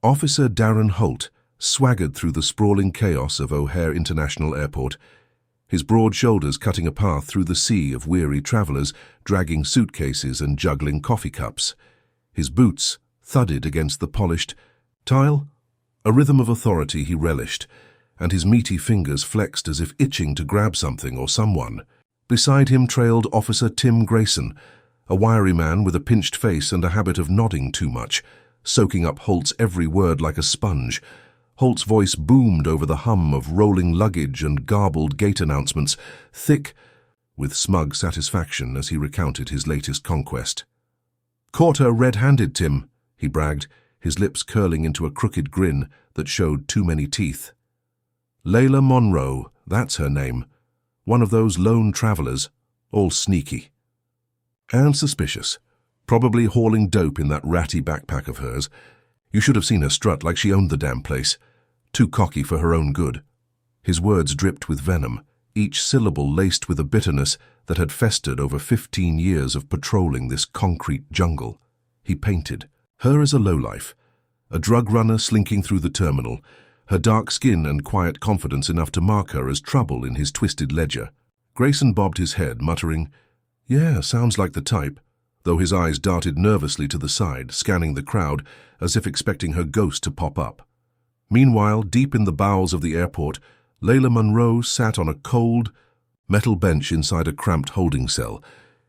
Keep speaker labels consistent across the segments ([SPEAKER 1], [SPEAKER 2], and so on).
[SPEAKER 1] Officer Darren Holt swaggered through the sprawling chaos of O'Hare International Airport, his broad shoulders cutting a path through the sea of weary travelers dragging suitcases and juggling coffee cups. His boots thudded against the polished tile, a rhythm of authority he relished, and his meaty fingers flexed as if itching to grab something or someone. Beside him trailed Officer Tim Grayson, a wiry man with a pinched face and a habit of nodding too much, soaking up Holt's every word like a sponge. Holt's voice boomed over the hum of rolling luggage and garbled gate announcements, thick with smug satisfaction as he recounted his latest conquest. "Caught her red-handed, Tim," he bragged, his lips curling into a crooked grin that showed too many teeth. "Layla Monroe, that's her name. One of those lone travelers, all sneaky. And suspicious. Probably hauling dope in that ratty backpack of hers. You should have seen her strut like she owned the damn place. Too cocky for her own good." His words dripped with venom, each syllable laced with a bitterness that had festered over 15 years of patrolling this concrete jungle. He painted her as a lowlife, a drug runner slinking through the terminal, her dark skin and quiet confidence enough to mark her as trouble in his twisted ledger. Grayson bobbed his head, muttering, "Yeah, sounds like the type," though his eyes darted nervously to the side, scanning the crowd as if expecting her ghost to pop up. Meanwhile, deep in the bowels of the airport, Layla Monroe sat on a cold, metal bench inside a cramped holding cell,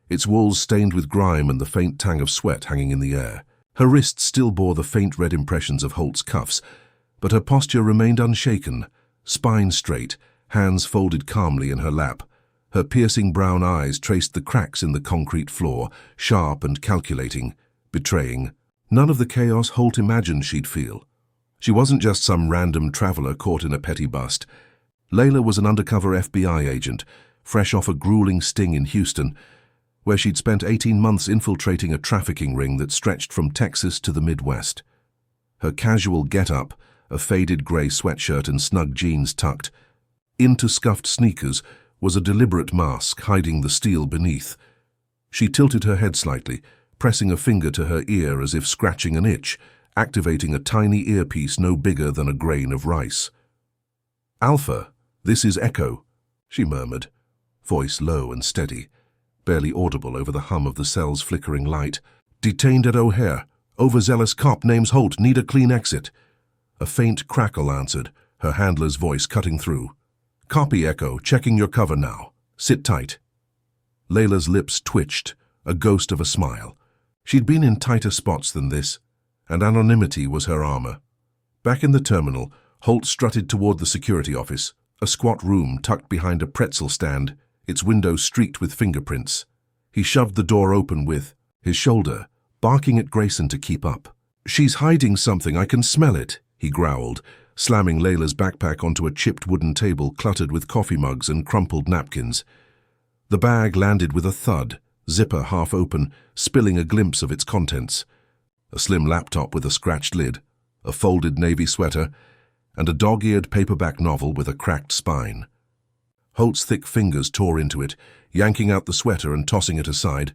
[SPEAKER 1] its walls stained with grime and the faint tang of sweat hanging in the air. Her wrists still bore the faint red impressions of Holt's cuffs, but her posture remained unshaken, spine straight, hands folded calmly in her lap. Her piercing brown eyes traced the cracks in the concrete floor, sharp and calculating, betraying none of the chaos Holt imagined she'd feel. She wasn't just some random traveler caught in a petty bust. Layla was an undercover FBI agent, fresh off a grueling sting in Houston, where she'd spent 18 months infiltrating a trafficking ring that stretched from Texas to the Midwest. Her casual get-up, a faded grey sweatshirt and snug jeans tucked into scuffed sneakers, was a deliberate mask hiding the steel beneath. She tilted her head slightly, pressing a finger to her ear as if scratching an itch, activating a tiny earpiece no bigger than a grain of rice. "Alpha, this is Echo," she murmured, voice low and steady, barely audible over the hum of the cell's flickering light. "Detained at O'Hare. Overzealous cop names Holt, need a clean exit." A faint crackle answered, her handler's voice cutting through. "Copy, Echo, checking your cover now. Sit tight." Layla's lips twitched, a ghost of a smile. She'd been in tighter spots than this, and anonymity was her armor. Back in the terminal, Holt strutted toward the security office, a squat room tucked behind a pretzel stand, its windows streaked with fingerprints. He shoved the door open with his shoulder, barking at Grayson to keep up. "She's hiding something, I can smell it," he growled, slamming Layla's backpack onto a chipped wooden table cluttered with coffee mugs and crumpled napkins. The bag landed with a thud, zipper half open, spilling a glimpse of its contents. A slim laptop with a scratched lid, a folded navy sweater, and a dog-eared paperback novel with a cracked spine. Holt's thick fingers tore into it, yanking out the sweater and tossing it aside,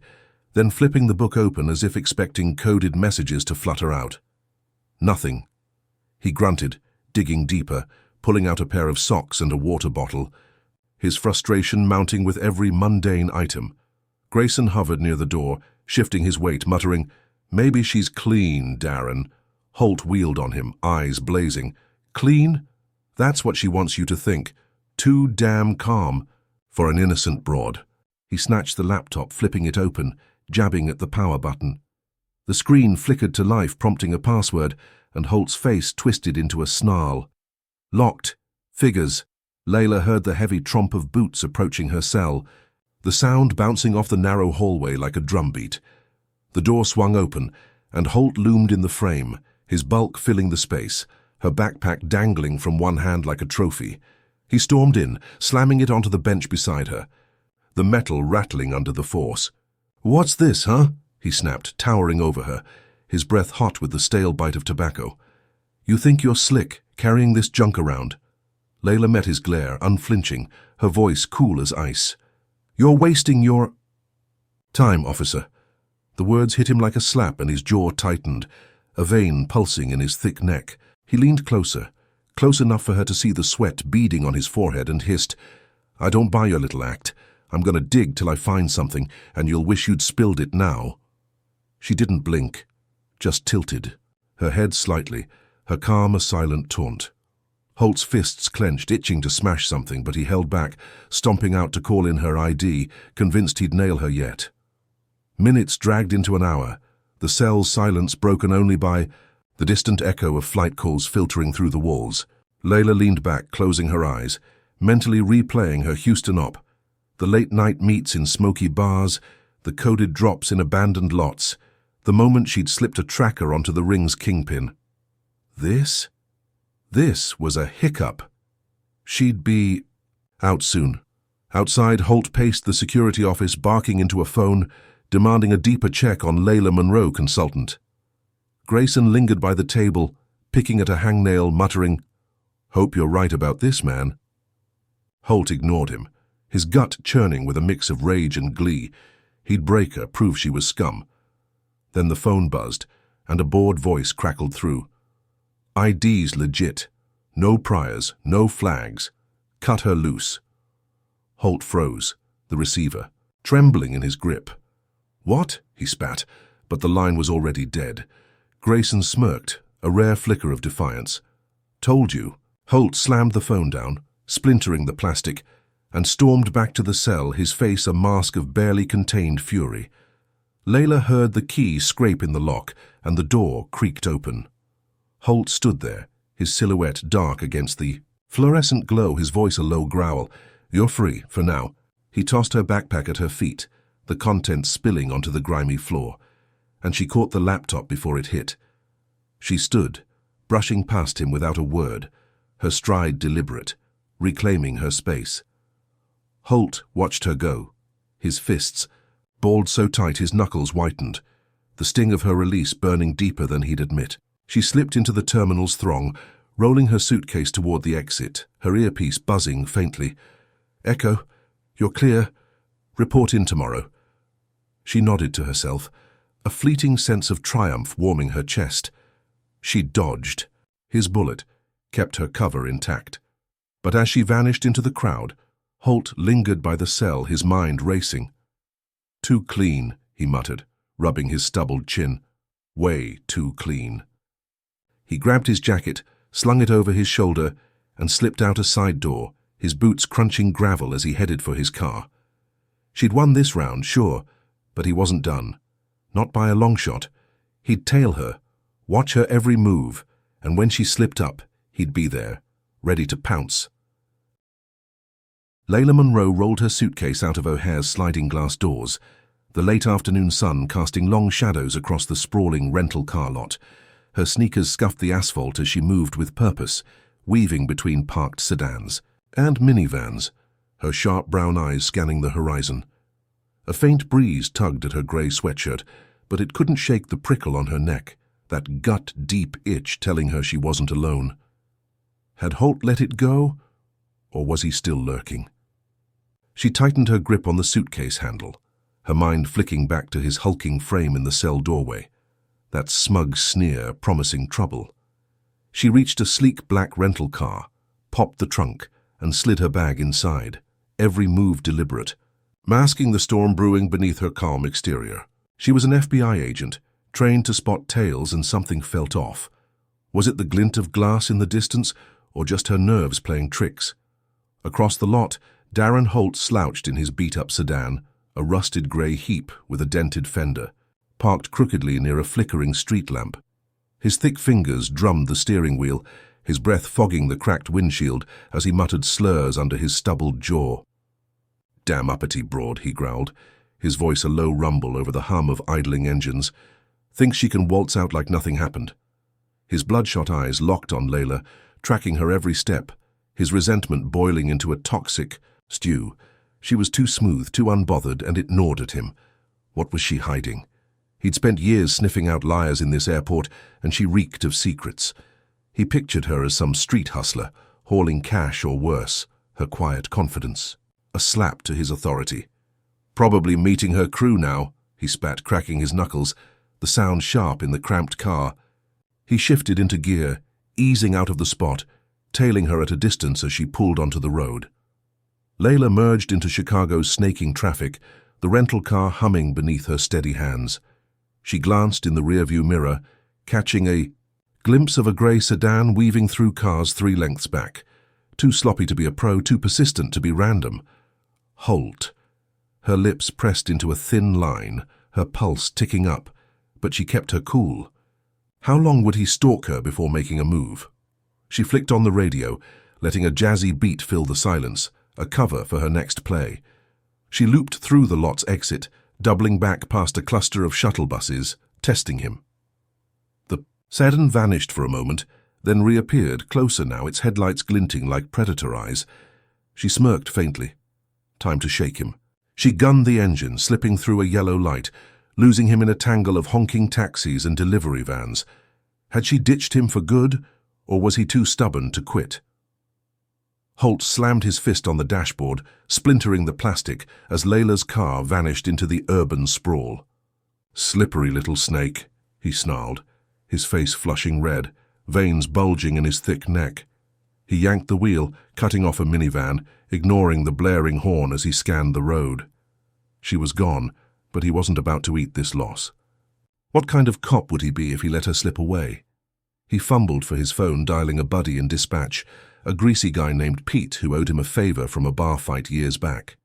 [SPEAKER 1] then flipping the book open as if expecting coded messages to flutter out. Nothing. He grunted, digging deeper, pulling out a pair of socks and a water bottle, his frustration mounting with every mundane item. Grayson hovered near the door, shifting his weight, muttering, "Maybe she's clean, Darren." Holt wheeled on him, eyes blazing. "Clean? That's what she wants you to think. Too damn calm for an innocent broad." He snatched the laptop, flipping it open, jabbing at the power button. The screen flickered to life, prompting a password, and Holt's face twisted into a snarl. Locked. Figures. Layla heard the heavy tromp of boots approaching her cell, the sound bouncing off the narrow hallway like a drumbeat. The door swung open, and Holt loomed in the frame, his bulk filling the space, her backpack dangling from one hand like a trophy. He stormed in, slamming it onto the bench beside her, the metal rattling under the force. "What's this, huh?" he snapped, towering over her, his breath hot with the stale bite of tobacco. "You think you're slick, carrying this junk around?" Layla met his glare, unflinching, her voice cool as ice. "You're wasting your time, officer." The words hit him like a slap and his jaw tightened, a vein pulsing in his thick neck. He leaned closer, close enough for her to see the sweat beading on his forehead, and hissed, "I don't buy your little act. I'm going to dig till I find something, and you'll wish you'd spilled it now." She didn't blink, just tilted, her head slightly, her calm a silent taunt. Holt's fists clenched, itching to smash something, but he held back, stomping out to call in her ID, convinced he'd nail her yet. Minutes dragged into an hour, the cell's silence broken only by the distant echo of flight calls filtering through the walls. Layla leaned back, closing her eyes, mentally replaying her Houston op, the late-night meets in smoky bars, the coded drops in abandoned lots, the moment she'd slipped a tracker onto the ring's kingpin. This was a hiccup. She'd be out soon. Outside, Holt paced the security office, barking into a phone, demanding a deeper check on Layla Monroe, consultant. Grayson lingered by the table, picking at a hangnail, muttering, "Hope you're right about this, man." Holt ignored him, his gut churning with a mix of rage and glee. He'd break her, prove she was scum. Then the phone buzzed, and a bored voice crackled through. "ID's legit. No priors, no flags. Cut her loose." Holt froze, the receiver, trembling in his grip. "What?" he spat, but the line was already dead. Grayson smirked, a rare flicker of defiance. "Told you." Holt slammed the phone down, splintering the plastic, and stormed back to the cell, his face a mask of barely contained fury. Layla heard the key scrape in the lock, and the door creaked open. Holt stood there, his silhouette dark against the fluorescent glow, his voice a low growl. "You're free, for now." He tossed her backpack at her feet, the contents spilling onto the grimy floor, and she caught the laptop before it hit. She stood, brushing past him without a word, her stride deliberate, reclaiming her space. Holt watched her go, his fists, balled so tight his knuckles whitened, the sting of her release burning deeper than he'd admit. She slipped into the terminal's throng, rolling her suitcase toward the exit, her earpiece buzzing faintly. "Echo, you're clear. Report in tomorrow." She nodded to herself, a fleeting sense of triumph warming her chest. She dodged. His bullet kept her cover intact. But as she vanished into the crowd, Holt lingered by the cell, his mind racing. "Too clean," he muttered, rubbing his stubbled chin. "Way too clean." He grabbed his jacket, slung it over his shoulder, and slipped out a side door, his boots crunching gravel as he headed for his car. She'd won this round, sure, but he wasn't done. Not by a long shot. He'd tail her, watch her every move, and when she slipped up, he'd be there, ready to pounce. Layla Monroe rolled her suitcase out of O'Hare's sliding glass doors, the late afternoon sun casting long shadows across the sprawling rental car lot. Her sneakers scuffed the asphalt as she moved with purpose, weaving between parked sedans and minivans, her sharp brown eyes scanning the horizon. A faint breeze tugged at her grey sweatshirt, but it couldn't shake the prickle on her neck, that gut-deep itch telling her she wasn't alone. Had Holt let it go, or was he still lurking? She tightened her grip on the suitcase handle, her mind flicking back to his hulking frame in the cell doorway, that smug sneer promising trouble. She reached a sleek black rental car, popped the trunk, and slid her bag inside, every move deliberate, masking the storm brewing beneath her calm exterior. She was an FBI agent, trained to spot tails, and something felt off. Was it the glint of glass in the distance, or just her nerves playing tricks? Across the lot, Darren Holt slouched in his beat-up sedan, a rusted grey heap with a dented fender, parked crookedly near a flickering street lamp. His thick fingers drummed the steering wheel, his breath fogging the cracked windshield as he muttered slurs under his stubbled jaw. "Damn uppity broad," he growled, his voice a low rumble over the hum of idling engines. "Thinks she can waltz out like nothing happened." His bloodshot eyes locked on Layla, tracking her every step, his resentment boiling into a toxic stew. She was too smooth, too unbothered, and it gnawed at him. What was she hiding? He'd spent years sniffing out liars in this airport, and she reeked of secrets. He pictured her as some street hustler, hauling cash or worse, her quiet confidence, a slap to his authority. "Probably meeting her crew now," he spat, cracking his knuckles, the sound sharp in the cramped car. He shifted into gear, easing out of the spot, tailing her at a distance as she pulled onto the road. Layla merged into Chicago's snaking traffic, the rental car humming beneath her steady hands. She glanced in the rearview mirror, catching a glimpse of a grey sedan weaving through cars 3 lengths back. Too sloppy to be a pro, too persistent to be random. Halt. Her lips pressed into a thin line, her pulse ticking up, but she kept her cool. How long would he stalk her before making a move? She flicked on the radio, letting a jazzy beat fill the silence, a cover for her next play. She looped through the lot's exit, doubling back past a cluster of shuttle buses, testing him. The sedan vanished for a moment, then reappeared, closer now, its headlights glinting like predator eyes. She smirked faintly. Time to shake him. She gunned the engine, slipping through a yellow light, losing him in a tangle of honking taxis and delivery vans. Had she ditched him for good, or was he too stubborn to quit? Holt slammed his fist on the dashboard, splintering the plastic as Layla's car vanished into the urban sprawl. "Slippery little snake," he snarled, his face flushing red, veins bulging in his thick neck. He yanked the wheel, cutting off a minivan, ignoring the blaring horn as he scanned the road. She was gone, but he wasn't about to eat this loss. What kind of cop would he be if he let her slip away? He fumbled for his phone, dialing a buddy in dispatch, a greasy guy named Pete who owed him a favor from a bar fight years back.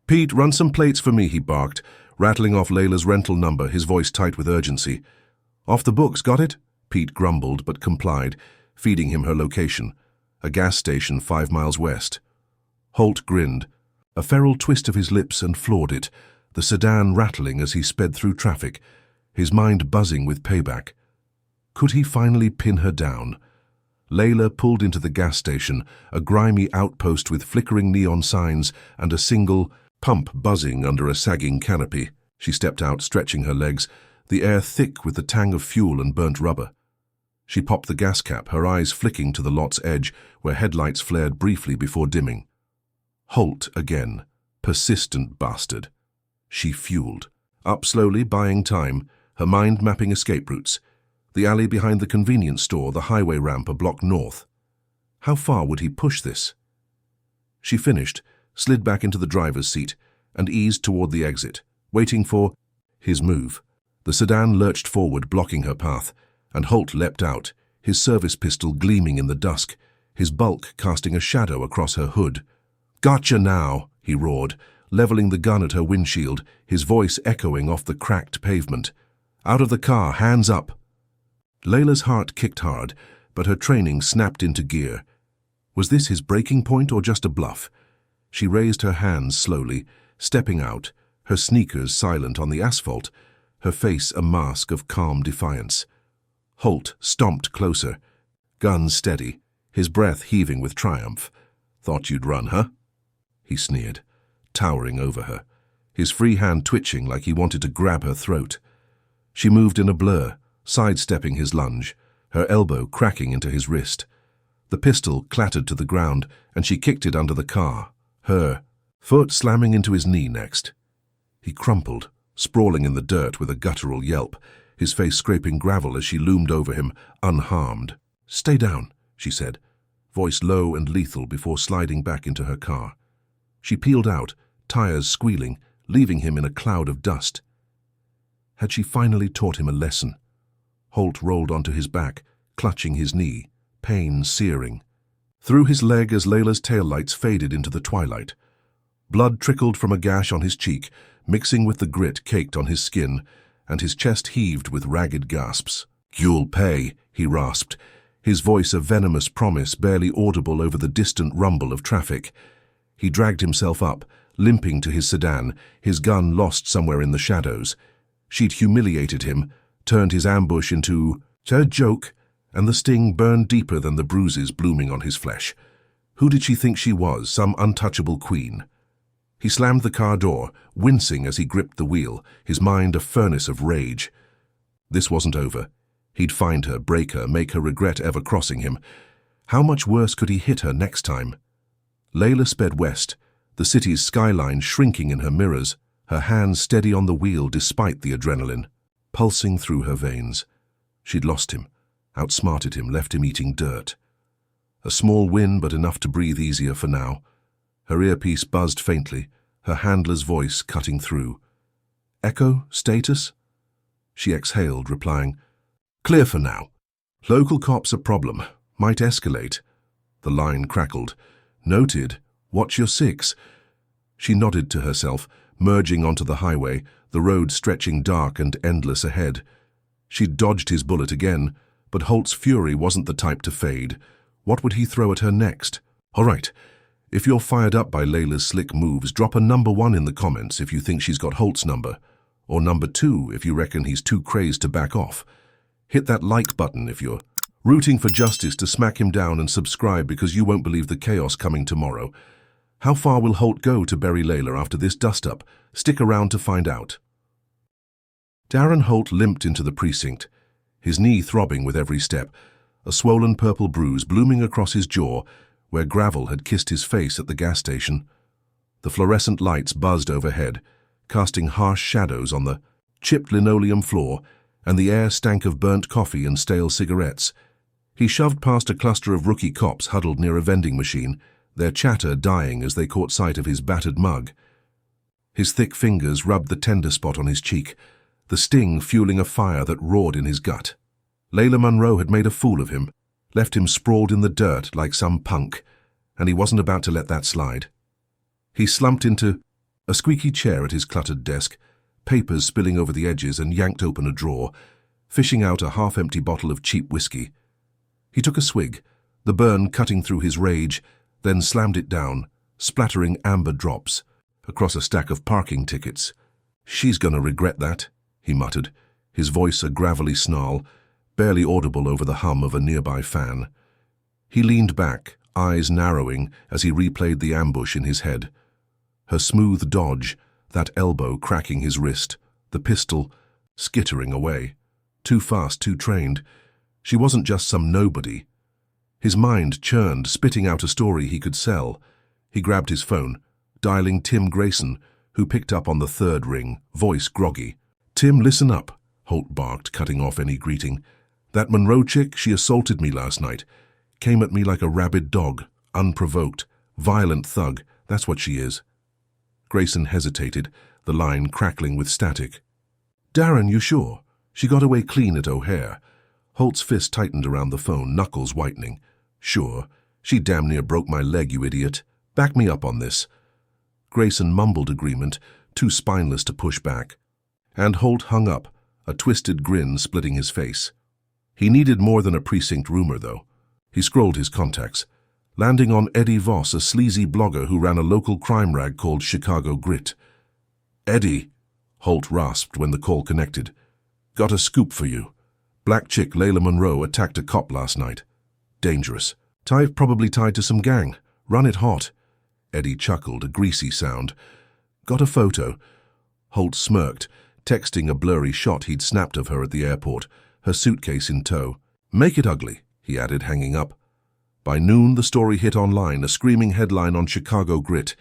[SPEAKER 1] "Pete, run some plates for me," he barked, rattling off Layla's rental number, his voice tight with urgency. "Off the books, got it?" Pete grumbled but complied, feeding him her location, a gas station 5 miles west. Holt grinned, a feral twist of his lips, and floored it, the sedan rattling as he sped through traffic, his mind buzzing with payback. Could he finally pin her down? Layla pulled into the gas station, a grimy outpost with flickering neon signs and a single pump buzzing under a sagging canopy. She stepped out, stretching her legs, the air thick with the tang of fuel and burnt rubber. She popped the gas cap, her eyes flicking to the lot's edge, where headlights flared briefly before dimming. Holt again. Persistent bastard. She fueled. Up slowly, buying time, her mind mapping escape routes. The alley behind the convenience store, the highway ramp a block north. How far would he push this? She finished, slid back into the driver's seat, and eased toward the exit, waiting for his move. The sedan lurched forward, blocking her path, and Holt leapt out, his service pistol gleaming in the dusk, his bulk casting a shadow across her hood. "Gotcha now," he roared, leveling the gun at her windshield, his voice echoing off the cracked pavement. "Out of the car, hands up." Layla's heart kicked hard, but her training snapped into gear. Was this his breaking point or just a bluff? She raised her hands slowly, stepping out, her sneakers silent on the asphalt, her face a mask of calm defiance. Holt stomped closer, gun steady, his breath heaving with triumph. "Thought you'd run, huh?" he sneered, towering over her, his free hand twitching like he wanted to grab her throat. She moved in a blur, sidestepping his lunge, her elbow cracking into his wrist. The pistol clattered to the ground, and she kicked it under the car, her foot slamming into his knee next. He crumpled, sprawling in the dirt with a guttural yelp, his face scraping gravel as she loomed over him, unharmed. "Stay down," she said, voice low and lethal before sliding back into her car. She peeled out, tires squealing, leaving him in a cloud of dust. Had she finally taught him a lesson? Holt rolled onto his back, clutching his knee, pain searing. Through his leg as Layla's taillights faded into the twilight. Blood trickled from a gash on his cheek, mixing with the grit caked on his skin, and his chest heaved with ragged gasps. "You'll pay," he rasped, his voice a venomous promise barely audible over the distant rumble of traffic. He dragged himself up, limping to his sedan, his gun lost somewhere in the shadows. She'd humiliated him, turned his ambush into a joke, and the sting burned deeper than the bruises blooming on his flesh. Who did she think she was, some untouchable queen? He slammed the car door, wincing as he gripped the wheel, his mind a furnace of rage. This wasn't over. He'd find her, break her, make her regret ever crossing him. How much worse could he hit her next time? Layla sped west, the city's skyline shrinking in her mirrors, her hands steady on the wheel despite the adrenaline, pulsing through her veins. She'd lost him, outsmarted him, left him eating dirt. A small win, but enough to breathe easier for now. Her earpiece buzzed faintly, her handler's voice cutting through. "Echo, status?" She exhaled, replying, "Clear for now. Local cops a problem. Might escalate." The line crackled. "Noted. Watch your six." She nodded to herself, merging onto the highway, the road stretching dark and endless ahead. She'd dodged his bullet again, but Holt's fury wasn't the type to fade. What would he throw at her next? "All right. If you're fired up by Layla's slick moves, drop a number 1 in the comments if you think she's got Holt's number, or number 2 if you reckon he's too crazed to back off. Hit that like button if you're rooting for justice to smack him down, and subscribe because you won't believe the chaos coming tomorrow. How far will Holt go to bury Layla after this dust-up? Stick around to find out." Darren Holt limped into the precinct, his knee throbbing with every step, a swollen purple bruise blooming across his jaw where gravel had kissed his face at the gas station. The fluorescent lights buzzed overhead, casting harsh shadows on the chipped linoleum floor, and the air stank of burnt coffee and stale cigarettes. He shoved past a cluster of rookie cops huddled near a vending machine, their chatter dying as they caught sight of his battered mug. His thick fingers rubbed the tender spot on his cheek, the sting fueling a fire that roared in his gut. Layla Monroe had made a fool of him, left him sprawled in the dirt like some punk, and he wasn't about to let that slide. He slumped into a squeaky chair at his cluttered desk, papers spilling over the edges, and yanked open a drawer, fishing out a half-empty bottle of cheap whiskey. He took a swig, the burn cutting through his rage, then slammed it down, splattering amber drops across a stack of parking tickets. "She's gonna regret that," he muttered, his voice a gravelly snarl, barely audible over the hum of a nearby fan. He leaned back, eyes narrowing as he replayed the ambush in his head. Her smooth dodge, that elbow cracking his wrist, the pistol skittering away. Too fast, too trained. She wasn't just some nobody. His mind churned, spitting out a story he could sell. He grabbed his phone, dialing Tim Grayson, who picked up on the third ring, voice groggy. "Tim, listen up," Holt barked, cutting off any greeting. "That Monroe chick, she assaulted me last night. Came at me like a rabid dog, unprovoked, violent thug. That's what she is." Grayson hesitated, the line crackling with static. "Darren, you sure? She got away clean at O'Hare." Holt's fist tightened around the phone, knuckles whitening. "Sure. She damn near broke my leg, you idiot. Back me up on this." Grayson mumbled agreement, too spineless to push back. And Holt hung up, a twisted grin splitting his face. He needed more than a precinct rumor, though. He scrolled his contacts, landing on Eddie Voss, a sleazy blogger who ran a local crime rag called Chicago Grit. "Eddie," Holt rasped when the call connected. "Got a scoop for you. Black chick Layla Monroe attacked a cop last night. Dangerous. Probably tied to some gang. Run it hot." Eddie chuckled, a greasy sound. "Got a photo?" Holt smirked, texting a blurry shot he'd snapped of her at the airport, her suitcase in tow. "Make it ugly," he added, hanging up. By noon, the story hit online, a screaming headline on Chicago Grit.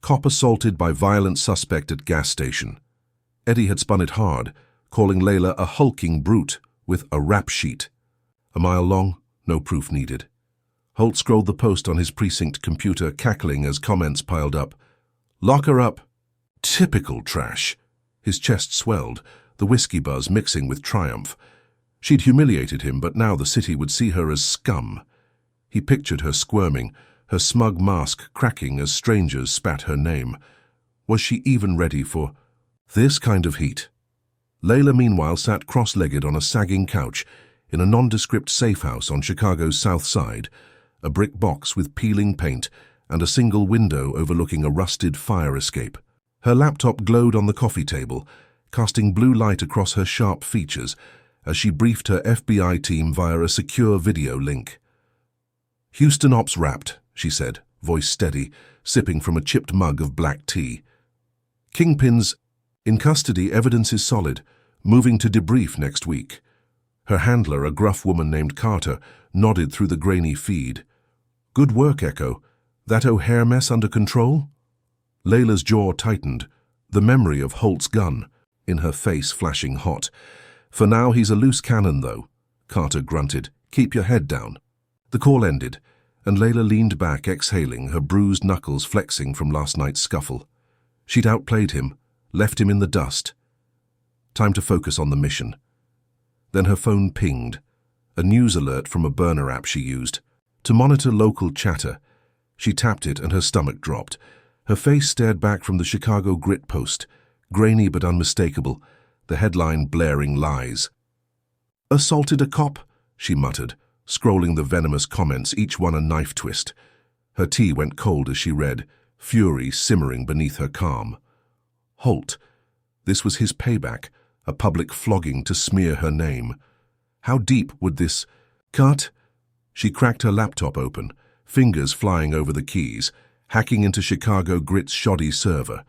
[SPEAKER 1] "Cop assaulted by violent suspect at gas station." Eddie had spun it hard, calling Layla a hulking brute with a rap sheet. A mile long, no proof needed. Holt scrolled the post on his precinct computer, cackling as comments piled up. "Lock her up." Typical trash. His chest swelled, the whiskey buzz mixing with triumph. She'd humiliated him, but now the city would see her as scum. He pictured her squirming, her smug mask cracking as strangers spat her name. Was she even ready for this kind of heat? Layla, meanwhile, sat cross-legged on a sagging couch in a nondescript safe house on Chicago's South Side, a brick box with peeling paint and a single window overlooking a rusted fire escape. Her laptop glowed on the coffee table, casting blue light across her sharp features as she briefed her FBI team via a secure video link. "Houston Ops wrapped," she said, voice steady, sipping from a chipped mug of black tea. "Kingpins in custody, evidence is solid, moving to debrief next week." Her handler, a gruff woman named Carter, nodded through the grainy feed. "Good work, Echo. That O'Hare mess under control?" Layla's jaw tightened, the memory of Holt's gun in her face flashing hot. "For now, he's a loose cannon, though. Carter grunted. "Keep your head down." The call ended, and Layla leaned back, exhaling, her bruised knuckles flexing from last night's scuffle. She'd outplayed him, left him in the dust. Time to focus on the mission. Then her phone pinged, a news alert from a burner app she used. To monitor local chatter, she tapped it and her stomach dropped. Her face stared back from the Chicago Grit post, grainy but unmistakable, the headline blaring lies. "Assaulted a cop," she muttered, scrolling the venomous comments, each one a knife twist. Her tea went cold as she read, fury simmering beneath her calm. Holt. This was his payback, a public flogging to smear her name. How deep would this cut? She cracked her laptop open, fingers flying over the keys, hacking into Chicago Grit's shoddy server.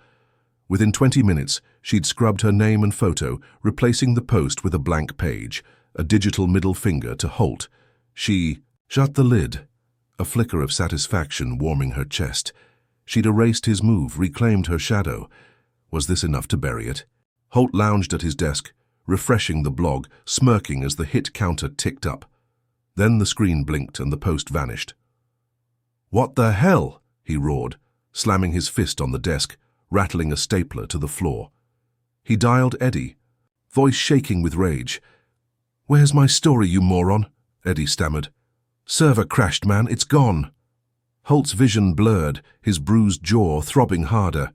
[SPEAKER 1] Within 20 minutes, she'd scrubbed her name and photo, replacing the post with a blank page, a digital middle finger to Holt. She shut the lid, a flicker of satisfaction warming her chest. She'd erased his move, reclaimed her shadow. Was this enough to bury it? Holt lounged at his desk, refreshing the blog, smirking as the hit counter ticked up. Then the screen blinked and the post vanished. "What the hell?" he roared, slamming his fist on the desk, rattling a stapler to the floor. He dialed Eddie, voice shaking with rage. "Where's my story, you moron?" Eddie stammered. "Server crashed, man. It's gone." Holt's vision blurred, his bruised jaw throbbing harder.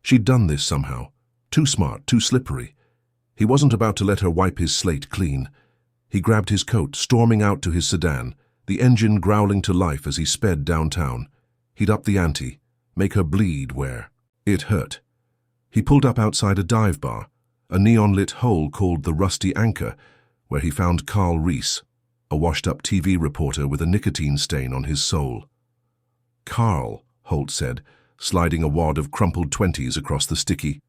[SPEAKER 1] She'd done this somehow. Too smart, too slippery. He wasn't about to let her wipe his slate clean. He grabbed his coat, storming out to his sedan, the engine growling to life as he sped downtown. He'd up the ante, make her bleed where it hurt. He pulled up outside a dive bar, a neon-lit hole called the Rusty Anchor, where he found Carl Reese, a washed-up TV reporter with a nicotine stain on his soul. "Carl," Holt said, sliding a wad of crumpled 20s across the sticky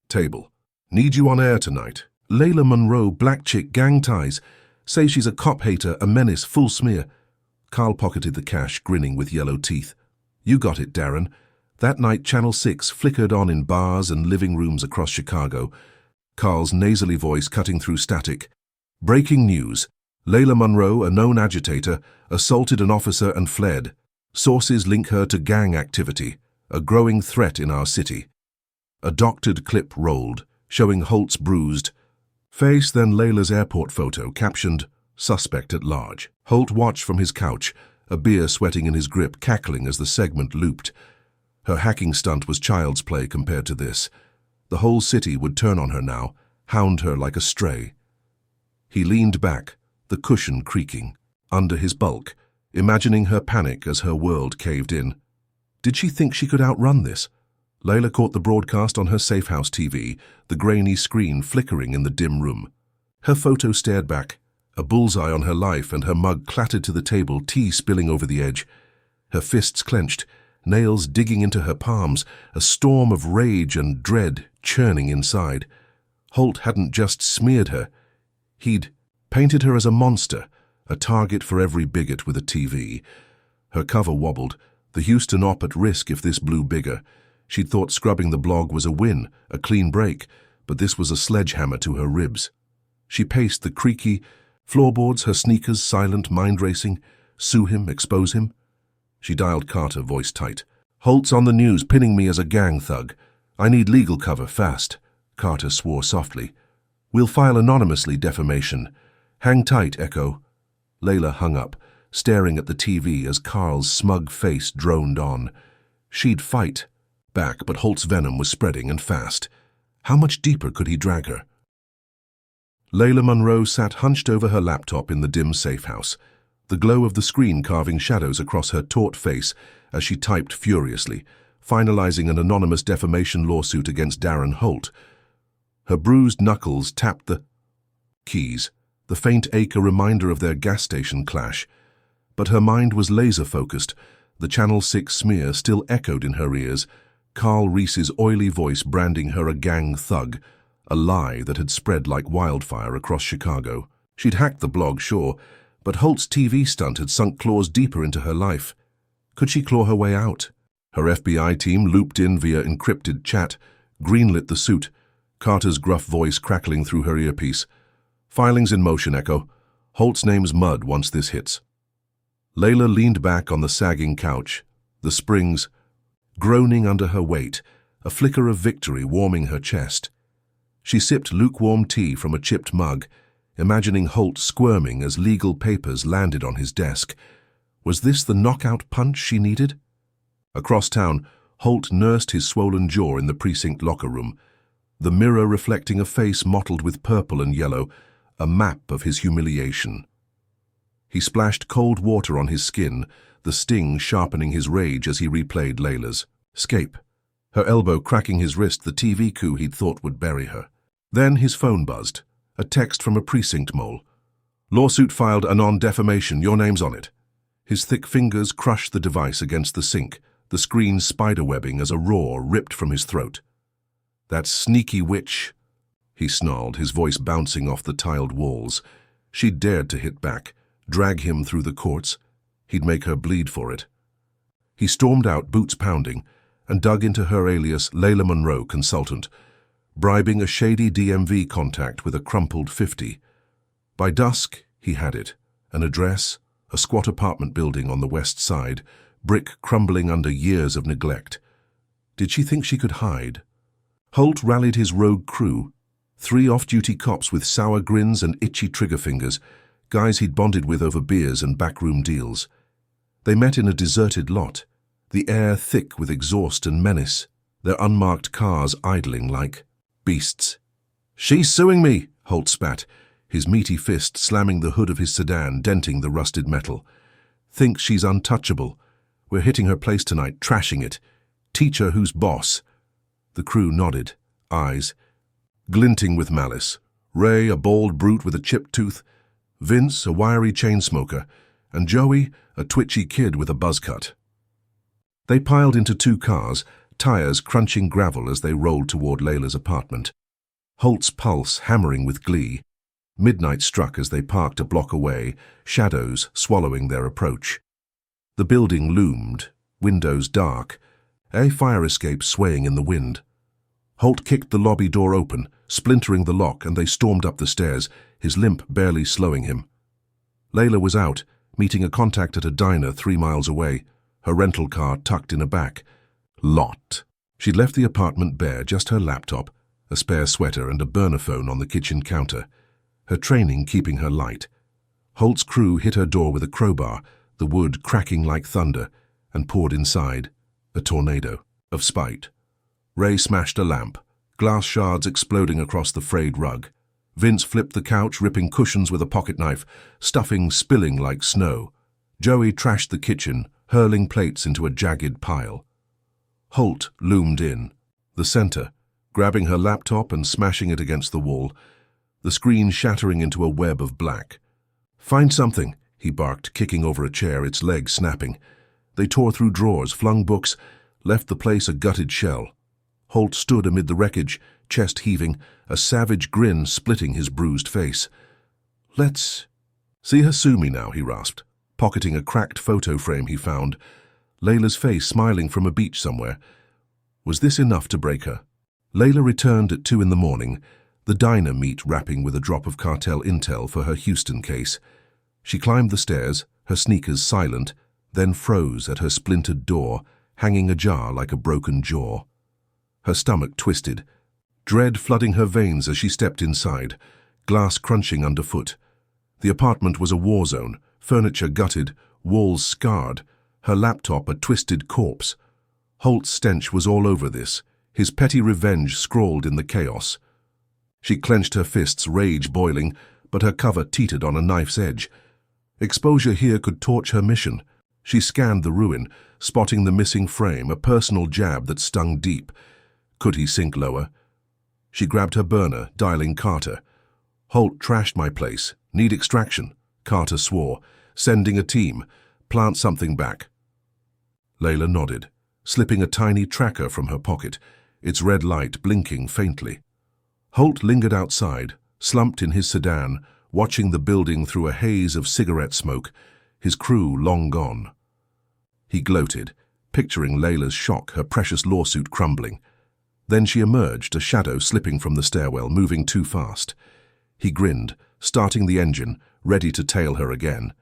[SPEAKER 1] table. "Need you on air tonight. Layla Monroe, black chick, gang ties. Say she's a cop hater, a menace, full smear." Carl pocketed the cash, grinning with yellow teeth. "You got it, Darren. That night, Channel 6 flickered on in bars and living rooms across Chicago." Carl's nasally voice cutting through static. "Breaking news. Layla Monroe, a known agitator, assaulted an officer and fled. Sources link her to gang activity, a growing threat in our city." A doctored clip rolled, showing Holt's bruised face, then Layla's airport photo, captioned, "Suspect at large." Holt watched from his couch, a beer sweating in his grip, cackling as the segment looped. Her hacking stunt was child's play compared to this. The whole city would turn on her now, hound her like a stray. He leaned back, the cushion creaking, under his bulk, imagining her panic as her world caved in. Did she think she could outrun this? Layla caught the broadcast on her safehouse TV, the grainy screen flickering in the dim room. Her photo stared back, a bullseye on her life, and her mug clattered to the table, tea spilling over the edge. Her fists clenched, nails digging into her palms, a storm of rage and dread churning inside. Holt hadn't just smeared her. He'd painted her as a monster, a target for every bigot with a TV. Her cover wobbled, the Houston op at risk if this blew bigger. She'd thought scrubbing the blog was a win, a clean break, but this was a sledgehammer to her ribs. She paced the creaky floorboards, her sneakers silent, mind-racing. Sue him, expose him? She dialed Carter, voice tight. "Holt's on the news, pinning me as a gang thug. I need legal cover, fast." Carter swore softly. "We'll file anonymously, defamation. Hang tight, Echo." Layla hung up, staring at the TV as Carl's smug face droned on. She'd fight back, but Holt's venom was spreading and fast. How much deeper could he drag her? Layla Monroe sat hunched over her laptop in the dim safehouse, the glow of the screen carving shadows across her taut face as she typed furiously, finalizing an anonymous defamation lawsuit against Darren Holt. Her bruised knuckles tapped the keys, the faint ache a reminder of their gas station clash. But her mind was laser-focused. The Channel 6 smear still echoed in her ears, Carl Reese's oily voice branding her a gang thug, a lie that had spread like wildfire across Chicago. She'd hacked the blog, sure, but Holt's TV stunt had sunk claws deeper into her life. Could she claw her way out? Her FBI team looped in via encrypted chat, greenlit the suit, Carter's gruff voice crackling through her earpiece. "Filings in motion, Echo. Holt's name's mud once this hits. Layla leaned back on the sagging couch, the springs groaning under her weight, a flicker of victory warming her chest. She sipped lukewarm tea from a chipped mug, imagining Holt squirming as legal papers landed on his desk. Was this the knockout punch she needed? Across town, Holt nursed his swollen jaw in the precinct locker room, the mirror reflecting a face mottled with purple and yellow, a map of his humiliation. He splashed cold water on his skin, the sting sharpening his rage as he replayed Layla's escape, her elbow cracking his wrist, the TV coup he'd thought would bury her. Then his phone buzzed, a text from a precinct mole. "Lawsuit filed anon defamation, your name's on it." His thick fingers crushed the device against the sink, the screen spiderwebbing as a roar ripped from his throat. "That sneaky witch," he snarled, his voice bouncing off the tiled walls. She dared to hit back, drag him through the courts. He'd make her bleed for it. He stormed out, boots pounding, and dug into her alias Layla Monroe Consultant, bribing a shady DMV contact with a crumpled 50. By dusk, he had it. An address, a squat apartment building on the west side, brick crumbling under years of neglect. Did she think she could hide? Holt rallied his rogue crew, 3 off-duty cops with sour grins and itchy trigger fingers, guys he'd bonded with over beers and backroom deals. They met in a deserted lot, the air thick with exhaust and menace, their unmarked cars idling like beasts. "She's suing me," Holt spat, his meaty fist slamming the hood of his sedan, denting the rusted metal. "Thinks she's untouchable. We're hitting her place tonight, trashing it. Teach her who's boss." The crew nodded, eyes glinting with malice. Ray, a bald brute with a chipped tooth, Vince, a wiry chain smoker, and Joey, a twitchy kid with a buzz cut. They piled into 2 cars, tires crunching gravel as they rolled toward Layla's apartment. Holt's pulse hammering with glee. Midnight struck as they parked a block away, shadows swallowing their approach. The building loomed, windows dark, a fire escape swaying in the wind. Holt kicked the lobby door open, splintering the lock, and they stormed up the stairs, his limp barely slowing him. Layla was out, meeting a contact at a diner 3 miles away, her rental car tucked in a back. Locked. She'd left the apartment bare, just her laptop, a spare sweater and a burner phone on the kitchen counter, her training keeping her light. Holt's crew hit her door with a crowbar, the wood cracking like thunder, and poured inside, a tornado of spite. Ray smashed a lamp, glass shards exploding across the frayed rug. Vince flipped the couch, ripping cushions with a pocket knife, stuffing spilling like snow. Joey trashed the kitchen, hurling plates into a jagged pile. Holt loomed in, the center, grabbing her laptop and smashing it against the wall, the screen shattering into a web of black. "Find something," he barked, kicking over a chair, its legs snapping. They tore through drawers, flung books, left the place a gutted shell. Holt stood amid the wreckage, chest heaving, a savage grin splitting his bruised face. "Let's see her sue me now," he rasped, pocketing a cracked photo frame he found, Layla's face smiling from a beach somewhere. Was this enough to break her? Layla returned at 2 in the morning, the diner meat wrapping with a drop of cartel intel for her Houston case. She climbed the stairs, her sneakers silent, then froze at her splintered door, hanging ajar like a broken jaw. Her stomach twisted, dread flooding her veins as she stepped inside, glass crunching underfoot. The apartment was a war zone, furniture gutted, walls scarred, her laptop a twisted corpse. Holt's stench was all over this, his petty revenge scrawled in the chaos. She clenched her fists, rage boiling, but her cover teetered on a knife's edge. Exposure here could torch her mission. She scanned the ruin, spotting the missing frame, a personal jab that stung deep. Could he sink lower? She grabbed her burner, dialing Carter. "Holt trashed my place. Need extraction," Carter swore. "Sending a team. Plant something back." Layla nodded, slipping a tiny tracker from her pocket, its red light blinking faintly. Holt lingered outside, slumped in his sedan, watching the building through a haze of cigarette smoke, his crew long gone. He gloated, picturing Layla's shock, her precious lawsuit crumbling. Then she emerged, a shadow slipping from the stairwell, moving too fast. He grinned, starting the engine, ready to tail her again.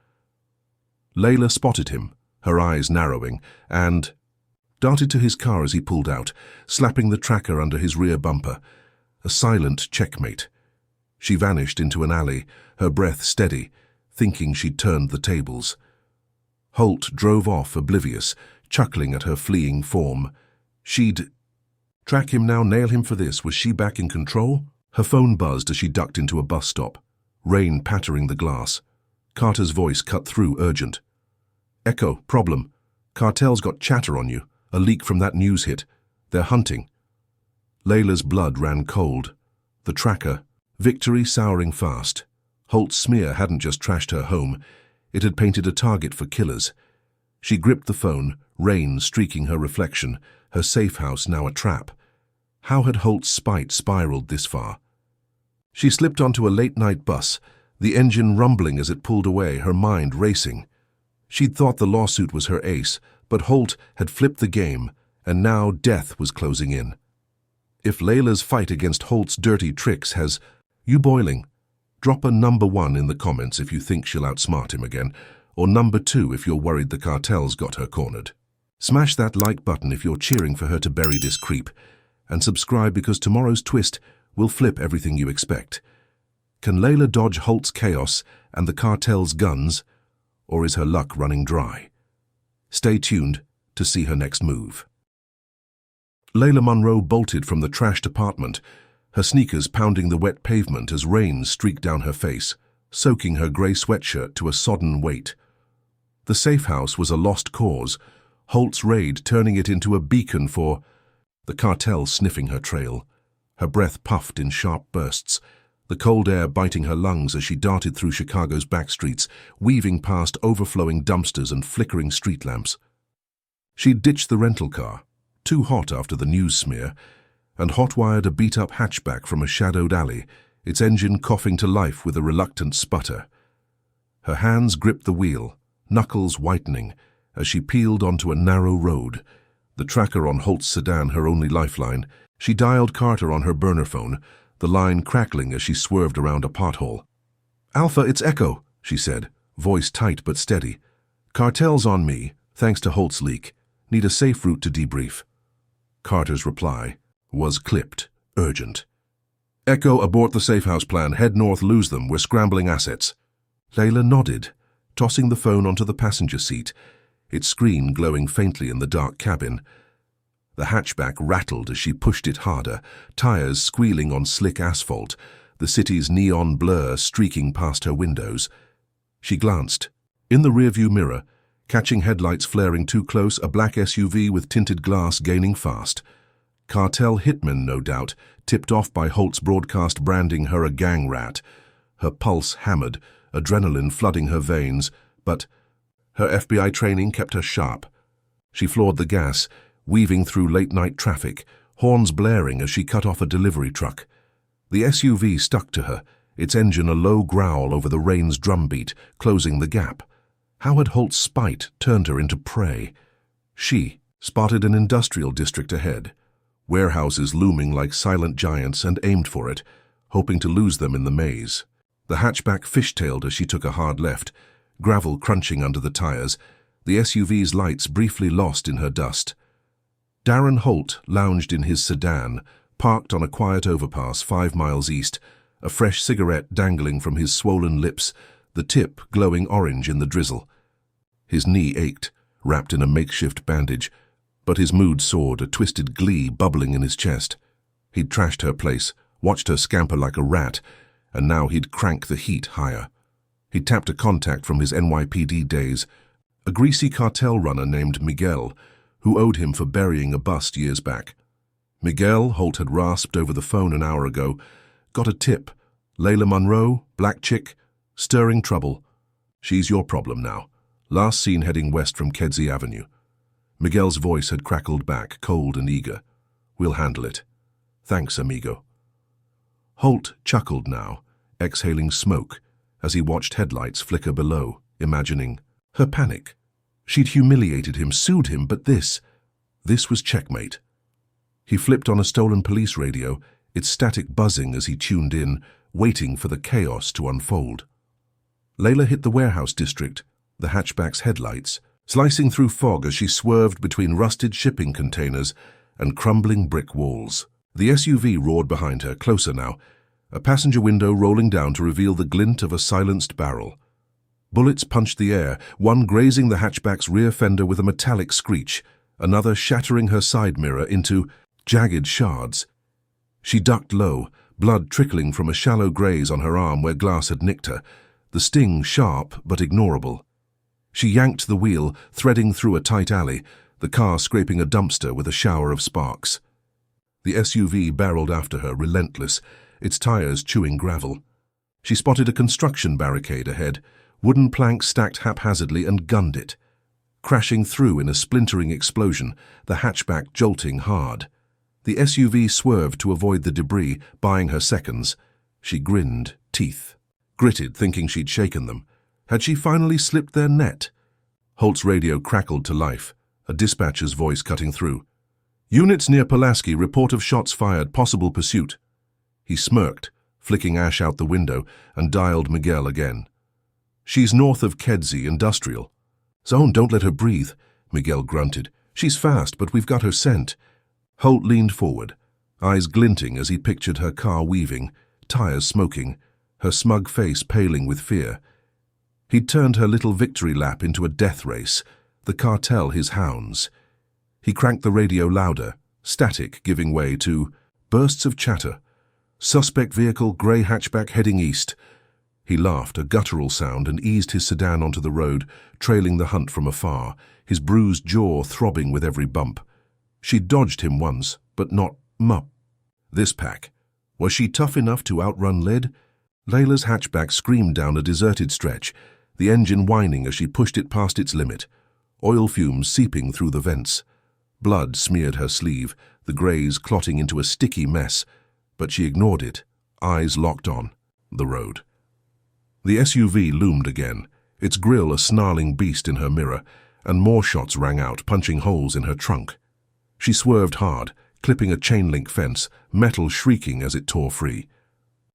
[SPEAKER 1] Layla spotted him, her eyes narrowing, and darted to his car as he pulled out, slapping the tracker under his rear bumper. A silent checkmate. She vanished into an alley, her breath steady, thinking she'd turned the tables. Holt drove off, oblivious, chuckling at her fleeing form. She'd track him now, nail him for this. Was she back in control? Her phone buzzed as she ducked into a bus stop, rain pattering the glass. Carter's voice cut through, urgent. "Echo, problem. Cartel's got chatter on you. A leak from that news hit. They're hunting." Layla's blood ran cold. The tracker, victory souring fast. Holt's smear hadn't just trashed her home. It had painted a target for killers. She gripped the phone, rain streaking her reflection, her safe house now a trap. How had Holt's spite spiraled this far? She slipped onto a late-night bus, the engine rumbling as it pulled away, her mind racing. She'd thought the lawsuit was her ace, but Holt had flipped the game, and now death was closing in. If Layla's fight against Holt's dirty tricks has you boiling, drop a number 1 in the comments if you think she'll outsmart him again, or number 2 if you're worried the cartel's got her cornered. Smash that like button if you're cheering for her to bury this creep, and subscribe because tomorrow's twist will flip everything you expect. Can Layla dodge Holt's chaos and the cartel's guns, or is her luck running dry? Stay tuned to see her next move. Layla Monroe bolted from the trashed apartment, her sneakers pounding the wet pavement as rain streaked down her face, soaking her grey sweatshirt to a sodden weight. The safe house was a lost cause, Holt's raid turning it into a beacon for the cartel sniffing her trail. Her breath puffed in sharp bursts, the cold air biting her lungs as she darted through Chicago's back streets, weaving past overflowing dumpsters and flickering street lamps. She'd ditched the rental car, too hot after the news smear, and hot-wired a beat-up hatchback from a shadowed alley, its engine coughing to life with a reluctant sputter. Her hands gripped the wheel, knuckles whitening, as she peeled onto a narrow road, the tracker on Holt's sedan her only lifeline. She dialed Carter on her burner phone, the line crackling as she swerved around a pothole. "Alpha, it's Echo," she said, voice tight but steady. "Cartel's on me, thanks to Holt's leak. Need a safe route to debrief." Carter's reply was clipped, urgent. "Echo, abort the safehouse plan. Head north, lose them. We're scrambling assets." Layla nodded, tossing the phone onto the passenger seat, its screen glowing faintly in the dark cabin. The hatchback rattled as she pushed it harder, tires squealing on slick asphalt, the city's neon blur streaking past her windows. She glanced. In the rearview mirror, catching headlights flaring too close, a black SUV with tinted glass gaining fast. Cartel hitman, no doubt, tipped off by Holt's broadcast branding her a gang rat. Her pulse hammered, adrenaline flooding her veins, but her FBI training kept her sharp. She floored the gas, weaving through late-night traffic, horns blaring as she cut off a delivery truck. The SUV stuck to her, its engine a low growl over the rain's drumbeat, closing the gap. How had Holt's spite turned her into prey? She spotted an industrial district ahead, warehouses looming like silent giants, and aimed for it, hoping to lose them in the maze. The hatchback fishtailed as she took a hard left, gravel crunching under the tires, the SUV's lights briefly lost in her dust. Darren Holt lounged in his sedan, parked on a quiet overpass 5 miles east, a fresh cigarette dangling from his swollen lips, the tip glowing orange in the drizzle. His knee ached, wrapped in a makeshift bandage, but his mood soared, a twisted glee bubbling in his chest. He'd trashed her place, watched her scamper like a rat, and now he'd crank the heat higher. He'd tapped a contact from his NYPD days, a greasy cartel runner named Miguel, who owed him for burying a bust years back. "Miguel," Holt had rasped over the phone an hour ago, "got a tip. Layla Monroe, black chick, stirring trouble. She's your problem now. Last seen heading west from Kedzie Avenue." Miguel's voice had crackled back, cold and eager. "We'll handle it. Thanks, amigo." Holt chuckled now, exhaling smoke, as he watched headlights flicker below, imagining her panic. She'd humiliated him, sued him, but this was checkmate. He flipped on a stolen police radio, its static buzzing as he tuned in, waiting for the chaos to unfold. Layla hit the warehouse district, the hatchback's headlights, slicing through fog as she swerved between rusted shipping containers and crumbling brick walls. The SUV roared behind her, closer now, a passenger window rolling down to reveal the glint of a silenced barrel. Bullets punched the air, one grazing the hatchback's rear fender with a metallic screech, another shattering her side mirror into jagged shards. She ducked low, blood trickling from a shallow graze on her arm where glass had nicked her, the sting sharp but ignorable. She yanked the wheel, threading through a tight alley, the car scraping a dumpster with a shower of sparks. The SUV barreled after her, relentless, its tires chewing gravel. She spotted a construction barricade ahead, wooden planks stacked haphazardly, and gunned it. Crashing through in a splintering explosion, the hatchback jolting hard. The SUV swerved to avoid the debris, buying her seconds. She grinned, teeth gritted, thinking she'd shaken them. Had she finally slipped their net? Holt's radio crackled to life, a dispatcher's voice cutting through. "Units near Pulaski, report of shots fired, possible pursuit." He smirked, flicking ash out the window, and dialed Miguel again. "She's north of Kedzie Industrial." "Zone, don't let her breathe," Miguel grunted. "She's fast, but we've got her scent." Holt leaned forward, eyes glinting as he pictured her car weaving, tires smoking, her smug face paling with fear. He'd turned her little victory lap into a death race, the cartel his hounds. He cranked the radio louder, static giving way to bursts of chatter. "Suspect vehicle, grey hatchback heading east." He laughed, a guttural sound, and eased his sedan onto the road, trailing the hunt from afar, his bruised jaw throbbing with every bump. She'd dodged him once, but not mup. This pack. Was she tough enough to outrun lead? Layla's hatchback screamed down a deserted stretch, the engine whining as she pushed it past its limit, oil fumes seeping through the vents. Blood smeared her sleeve, the graze clotting into a sticky mess, but she ignored it, eyes locked on the road. The SUV loomed again, its grille a snarling beast in her mirror, and more shots rang out, punching holes in her trunk. She swerved hard, clipping a chain-link fence, metal shrieking as it tore free.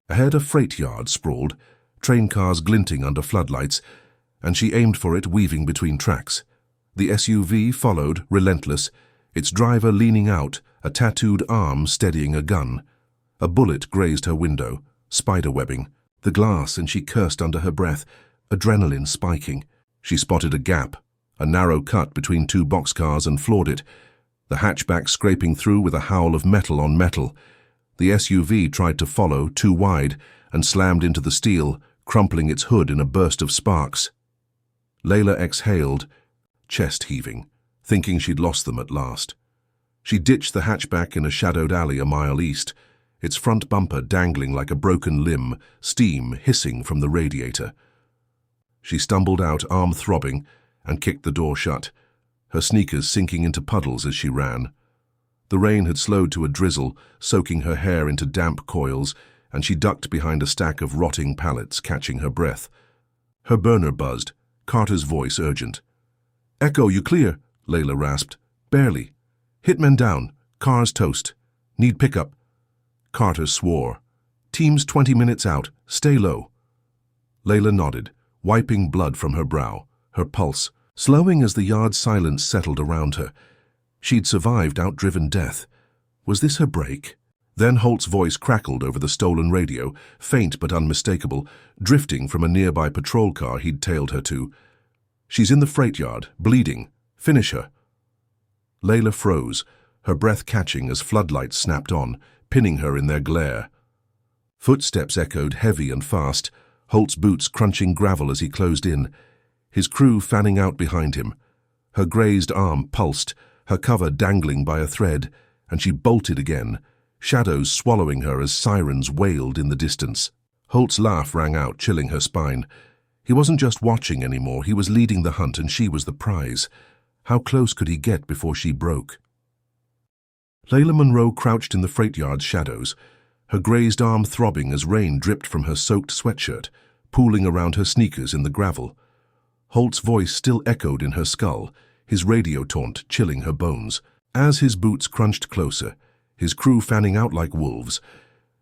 [SPEAKER 1] Ahead a freight yard sprawled, train cars glinting under floodlights, and she aimed for it, weaving between tracks. The SUV followed, relentless, its driver leaning out, a tattooed arm steadying a gun. A bullet grazed her window, spiderwebbing the glass, and she cursed under her breath, adrenaline spiking. She spotted a gap, a narrow cut between two boxcars, and floored it, the hatchback scraping through with a howl of metal on metal. The SUV tried to follow, too wide, and slammed into the steel, crumpling its hood in a burst of sparks. Layla exhaled, chest heaving, thinking she'd lost them at last. She ditched the hatchback in a shadowed alley a mile east, its front bumper dangling like a broken limb, steam hissing from the radiator. She stumbled out, arm throbbing, and kicked the door shut, her sneakers sinking into puddles as she ran. The rain had slowed to a drizzle, soaking her hair into damp coils, and she ducked behind a stack of rotting pallets, catching her breath. Her burner buzzed, Carter's voice urgent. "Echo, you clear?" Layla rasped. "Barely. Hitmen down. Cars toast. Need pickup." Carter swore. "Team's 20 minutes out. Stay low." Layla nodded, wiping blood from her brow, her pulse slowing as the yard's silence settled around her. She'd survived outdriven death. Was this her break? Then Holt's voice crackled over the stolen radio, faint but unmistakable, drifting from a nearby patrol car he'd tailed her to. "She's in the freight yard, bleeding. Finish her." Layla froze, her breath catching as floodlights snapped on, pinning her in their glare. Footsteps echoed heavy and fast, Holt's boots crunching gravel as he closed in, his crew fanning out behind him. Her grazed arm pulsed, her cover dangling by a thread, and she bolted again, shadows swallowing her as sirens wailed in the distance. Holt's laugh rang out, chilling her spine. He wasn't just watching anymore, he was leading the hunt, and she was the prize. How close could he get before she broke? Layla Monroe crouched in the freight yard's shadows, her grazed arm throbbing as rain dripped from her soaked sweatshirt, pooling around her sneakers in the gravel. Holt's voice still echoed in her skull, his radio taunt chilling her bones. As his boots crunched closer, his crew fanning out like wolves,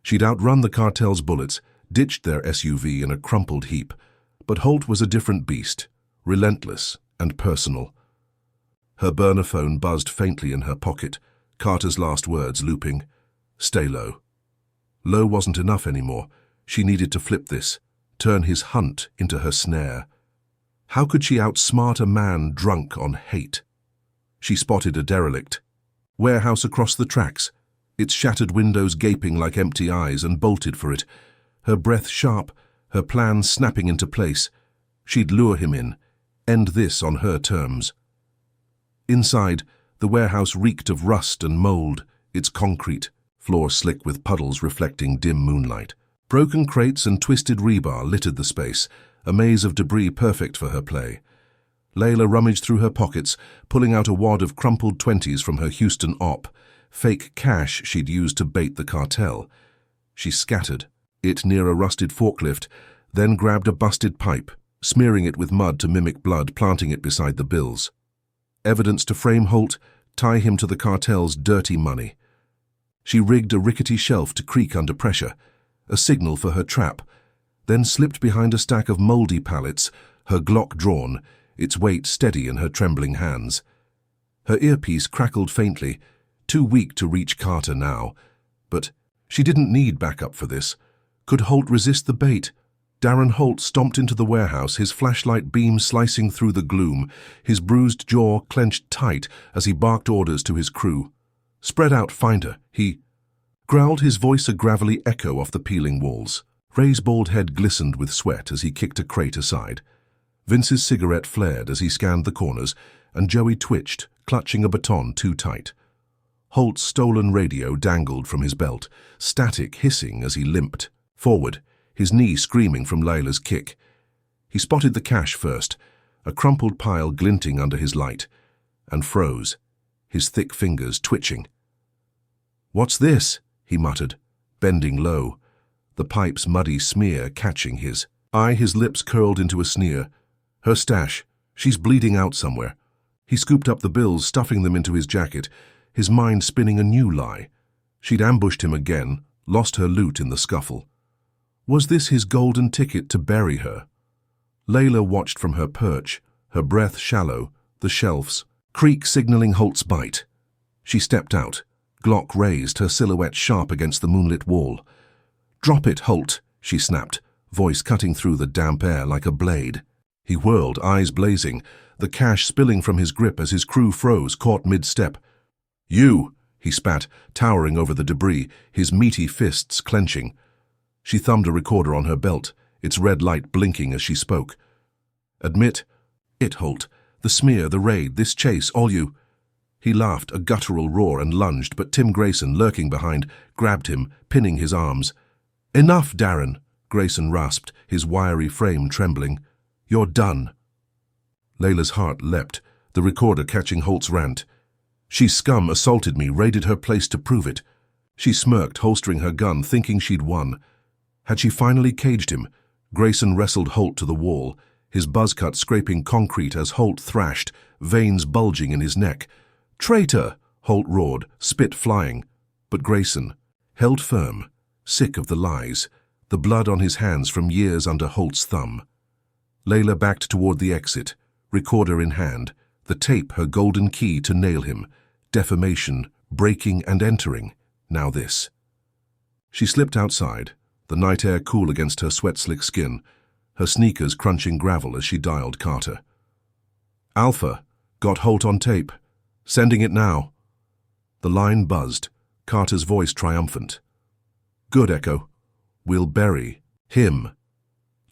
[SPEAKER 1] she'd outrun the cartel's bullets, ditched their SUV in a crumpled heap, but Holt was a different beast, relentless and personal. Her burner phone buzzed faintly in her pocket, Carter's last words looping, "Stay low." Low wasn't enough anymore. She needed to flip this, turn his hunt into her snare. How could she outsmart a man drunk on hate? She spotted a derelict. Warehouse across the tracks, its shattered windows gaping like empty eyes, and bolted for it. Her breath sharp, her plan snapping into place. She'd lure him in, end this on her terms. Inside, the warehouse reeked of rust and mold, its concrete, floor slick with puddles reflecting dim moonlight. Broken crates and twisted rebar littered the space, a maze of debris perfect for her play. Layla rummaged through her pockets, pulling out a wad of crumpled 20s from her Houston op, fake cash she'd used to bait the cartel. She scattered it near a rusted forklift, then grabbed a busted pipe, smearing it with mud to mimic blood, planting it beside the bills. Evidence to frame Holt, tie him to the cartel's dirty money. She rigged a rickety shelf to creak under pressure, a signal for her trap, then slipped behind a stack of mouldy pallets, her Glock drawn, its weight steady in her trembling hands. Her earpiece crackled faintly, too weak to reach Carter now. But she didn't need backup for this. Could Holt resist the bait? Darren Holt stomped into the warehouse, his flashlight beam slicing through the gloom, his bruised jaw clenched tight as he barked orders to his crew. "Spread out, find her," he growled, his voice a gravelly echo off the peeling walls. Ray's bald head glistened with sweat as he kicked a crate aside. Vince's cigarette flared as he scanned the corners, and Joey twitched, clutching a baton too tight. Holt's stolen radio dangled from his belt, static hissing as he limped forward, his knee screaming from Layla's kick. He spotted the cash first, a crumpled pile glinting under his light, and froze, his thick fingers twitching. "What's this?" he muttered, bending low, the pipe's muddy smear catching his eye. His lips curled into a sneer. "Her stash. She's bleeding out somewhere." He scooped up the bills, stuffing them into his jacket, his mind spinning a new lie. She'd ambushed him again, lost her loot in the scuffle. Was this his golden ticket to bury her? Layla watched from her perch, her breath shallow, the shelves creak signaling Holt's bite. She stepped out, Glock raised, her silhouette sharp against the moonlit wall. "Drop it, Holt," she snapped, voice cutting through the damp air like a blade. He whirled, eyes blazing, the cash spilling from his grip as his crew froze, caught mid-step. "You!" he spat, towering over the debris, his meaty fists clenching. She thumbed a recorder on her belt, its red light blinking as she spoke. "Admit it, Holt. The smear, the raid, this chase, all you—" He laughed, a guttural roar, and lunged, but Tim Grayson, lurking behind, grabbed him, pinning his arms. "Enough, Darren," Grayson rasped, his wiry frame trembling. "You're done." Layla's heart leapt, the recorder catching Holt's rant. "She's scum, assaulted me, raided her place to prove it." She smirked, holstering her gun, thinking she'd won. Had she finally caged him? Grayson wrestled Holt to the wall, his buzzcut scraping concrete as Holt thrashed, veins bulging in his neck. "Traitor!" Holt roared, spit flying. But Grayson held firm, sick of the lies, the blood on his hands from years under Holt's thumb. Layla backed toward the exit, recorder in hand, the tape her golden key to nail him. Defamation, breaking and entering. Now this. She slipped outside, the night air cool against her sweat-slick skin, her sneakers crunching gravel as she dialed Carter. "Alpha, got Holt on tape. Sending it now." The line buzzed, Carter's voice triumphant. "Good, Echo. We'll bury him."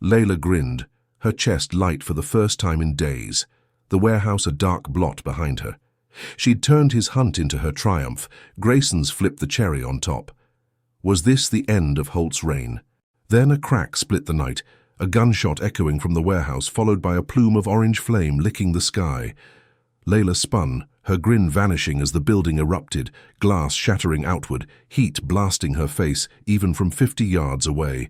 [SPEAKER 1] Layla grinned, her chest light for the first time in days, the warehouse a dark blot behind her. She'd turned his hunt into her triumph. Grayson's flipped the cherry on top. Was this the end of Holt's reign? Then a crack split the night, a gunshot echoing from the warehouse, followed by a plume of orange flame licking the sky. Layla spun, her grin vanishing as the building erupted, glass shattering outward, heat blasting her face even from 50 yards away.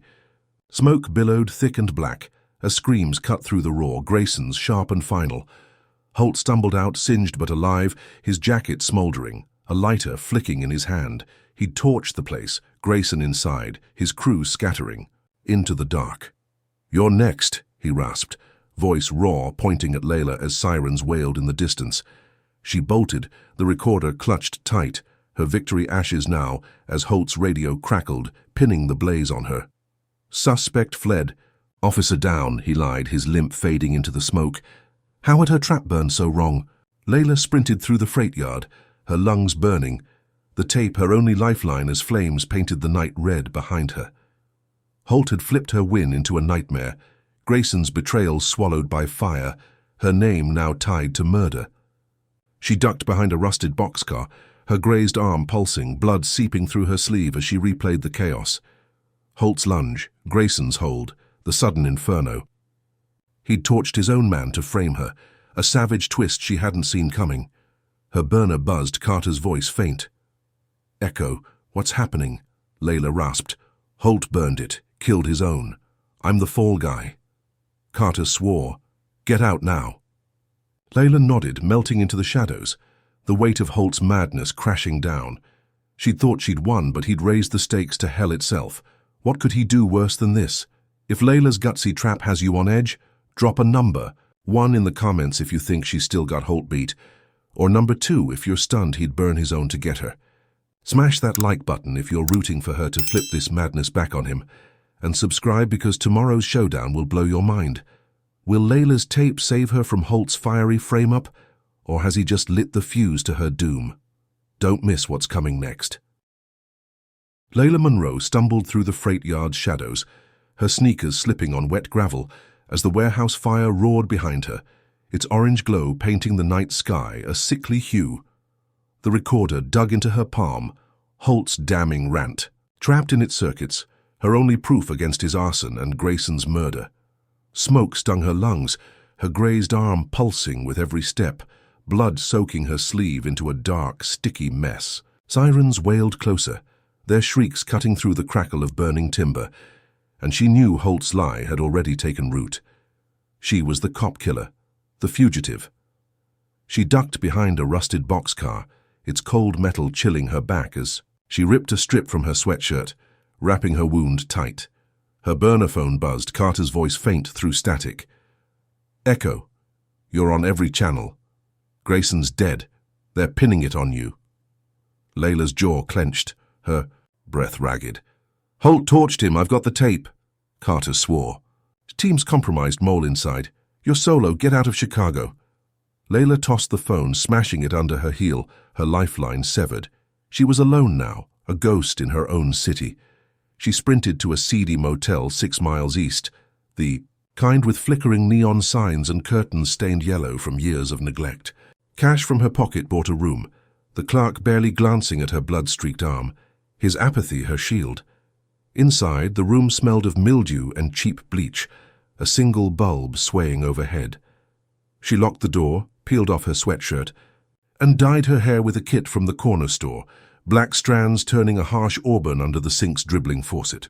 [SPEAKER 1] Smoke billowed thick and black, as screams cut through the roar, Grayson's sharp and final. Holt stumbled out, singed but alive, his jacket smoldering, a lighter flicking in his hand. He'd torched the place, Grayson inside, his crew scattering. into the dark. "You're next," he rasped, voice raw, pointing at Layla as sirens wailed in the distance. She bolted, the recorder clutched tight, her victory ashes now as Holt's radio crackled, pinning the blaze on her. Suspect fled. "Officer down," he lied, his limp fading into the smoke. How had her trap burned so wrong? Layla sprinted through the freight yard, her lungs burning, the tape her only lifeline as flames painted the night red behind her. Holt had flipped her win into a nightmare, Grayson's betrayal swallowed by fire, her name now tied to murder. She ducked behind a rusted boxcar, her grazed arm pulsing, blood seeping through her sleeve as she replayed the chaos. Holt's lunge, Grayson's hold, the sudden inferno. He'd torched his own man to frame her, a savage twist she hadn't seen coming. Her burner buzzed, Carter's voice faint. "Echo, what's happening?" Layla rasped. "Holt burned it, killed his own. I'm the fall guy." Carter swore. "Get out now." Layla nodded, melting into the shadows, the weight of Holt's madness crashing down. She'd thought she'd won, but he'd raised the stakes to hell itself. What could he do worse than this? If Layla's gutsy trap has you on edge, drop a number. 1 in the comments if you think she's still got Holt beat, or number 2 if you're stunned he'd burn his own to get her. Smash that like button if you're rooting for her to flip this madness back on him, and subscribe because tomorrow's showdown will blow your mind. Will Layla's tape save her from Holt's fiery frame-up, or has he just lit the fuse to her doom? Don't miss what's coming next. Layla Monroe stumbled through the freight yard's shadows, her sneakers slipping on wet gravel as the warehouse fire roared behind her, its orange glow painting the night sky a sickly hue. The recorder dug into her palm, Holt's damning rant, trapped in its circuits, her only proof against his arson and Grayson's murder. Smoke stung her lungs, her grazed arm pulsing with every step, blood soaking her sleeve into a dark, sticky mess. Sirens wailed closer, their shrieks cutting through the crackle of burning timber, and she knew Holt's lie had already taken root. She was the cop killer, the fugitive. She ducked behind a rusted boxcar, its cold metal chilling her back as she ripped a strip from her sweatshirt, wrapping her wound tight. Her burner phone buzzed, Carter's voice faint through static. "Echo, you're on every channel. Grayson's dead. They're pinning it on you." Layla's jaw clenched, her breath ragged. "Holt torched him, I've got the tape." Carter swore. "Team's compromised, mole inside. You're solo, get out of Chicago." Layla tossed the phone, smashing it under her heel, her lifeline severed. She was alone now, a ghost in her own city. She sprinted to a seedy motel 6 miles east, the kind with flickering neon signs and curtains stained yellow from years of neglect. Cash from her pocket bought a room, the clerk barely glancing at her blood-streaked arm, his apathy her shield. Inside, the room smelled of mildew and cheap bleach, a single bulb swaying overhead. She locked the door, peeled off her sweatshirt, and dyed her hair with a kit from the corner store, black strands turning a harsh auburn under the sink's dribbling faucet.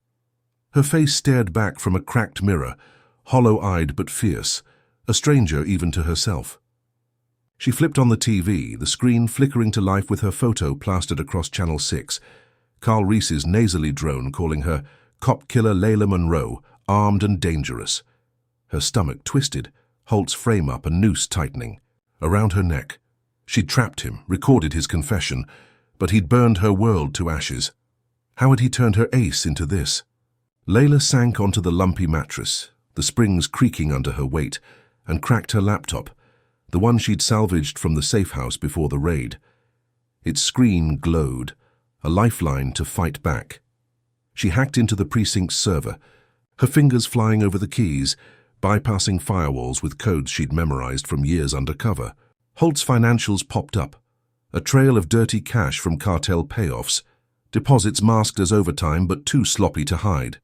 [SPEAKER 1] Her face stared back from a cracked mirror, hollow-eyed but fierce, a stranger even to herself. She flipped on the TV, the screen flickering to life with her photo plastered across Channel 6, Carl Reese's nasally drone calling her cop killer Layla Monroe, armed and dangerous. Her stomach twisted, Holt's frame-up a noose tightening. Around her neck. She'd trapped him, recorded his confession, but he'd burned her world to ashes. How had he turned her ace into this? Layla sank onto the lumpy mattress, the springs creaking under her weight, and cracked her laptop, the one she'd salvaged from the safe house before the raid. Its screen glowed, a lifeline to fight back. She hacked into the precinct's server, her fingers flying over the keys, bypassing firewalls with codes she'd memorized from years undercover. Holt's financials popped up, a trail of dirty cash from cartel payoffs, deposits masked as overtime but too sloppy to hide.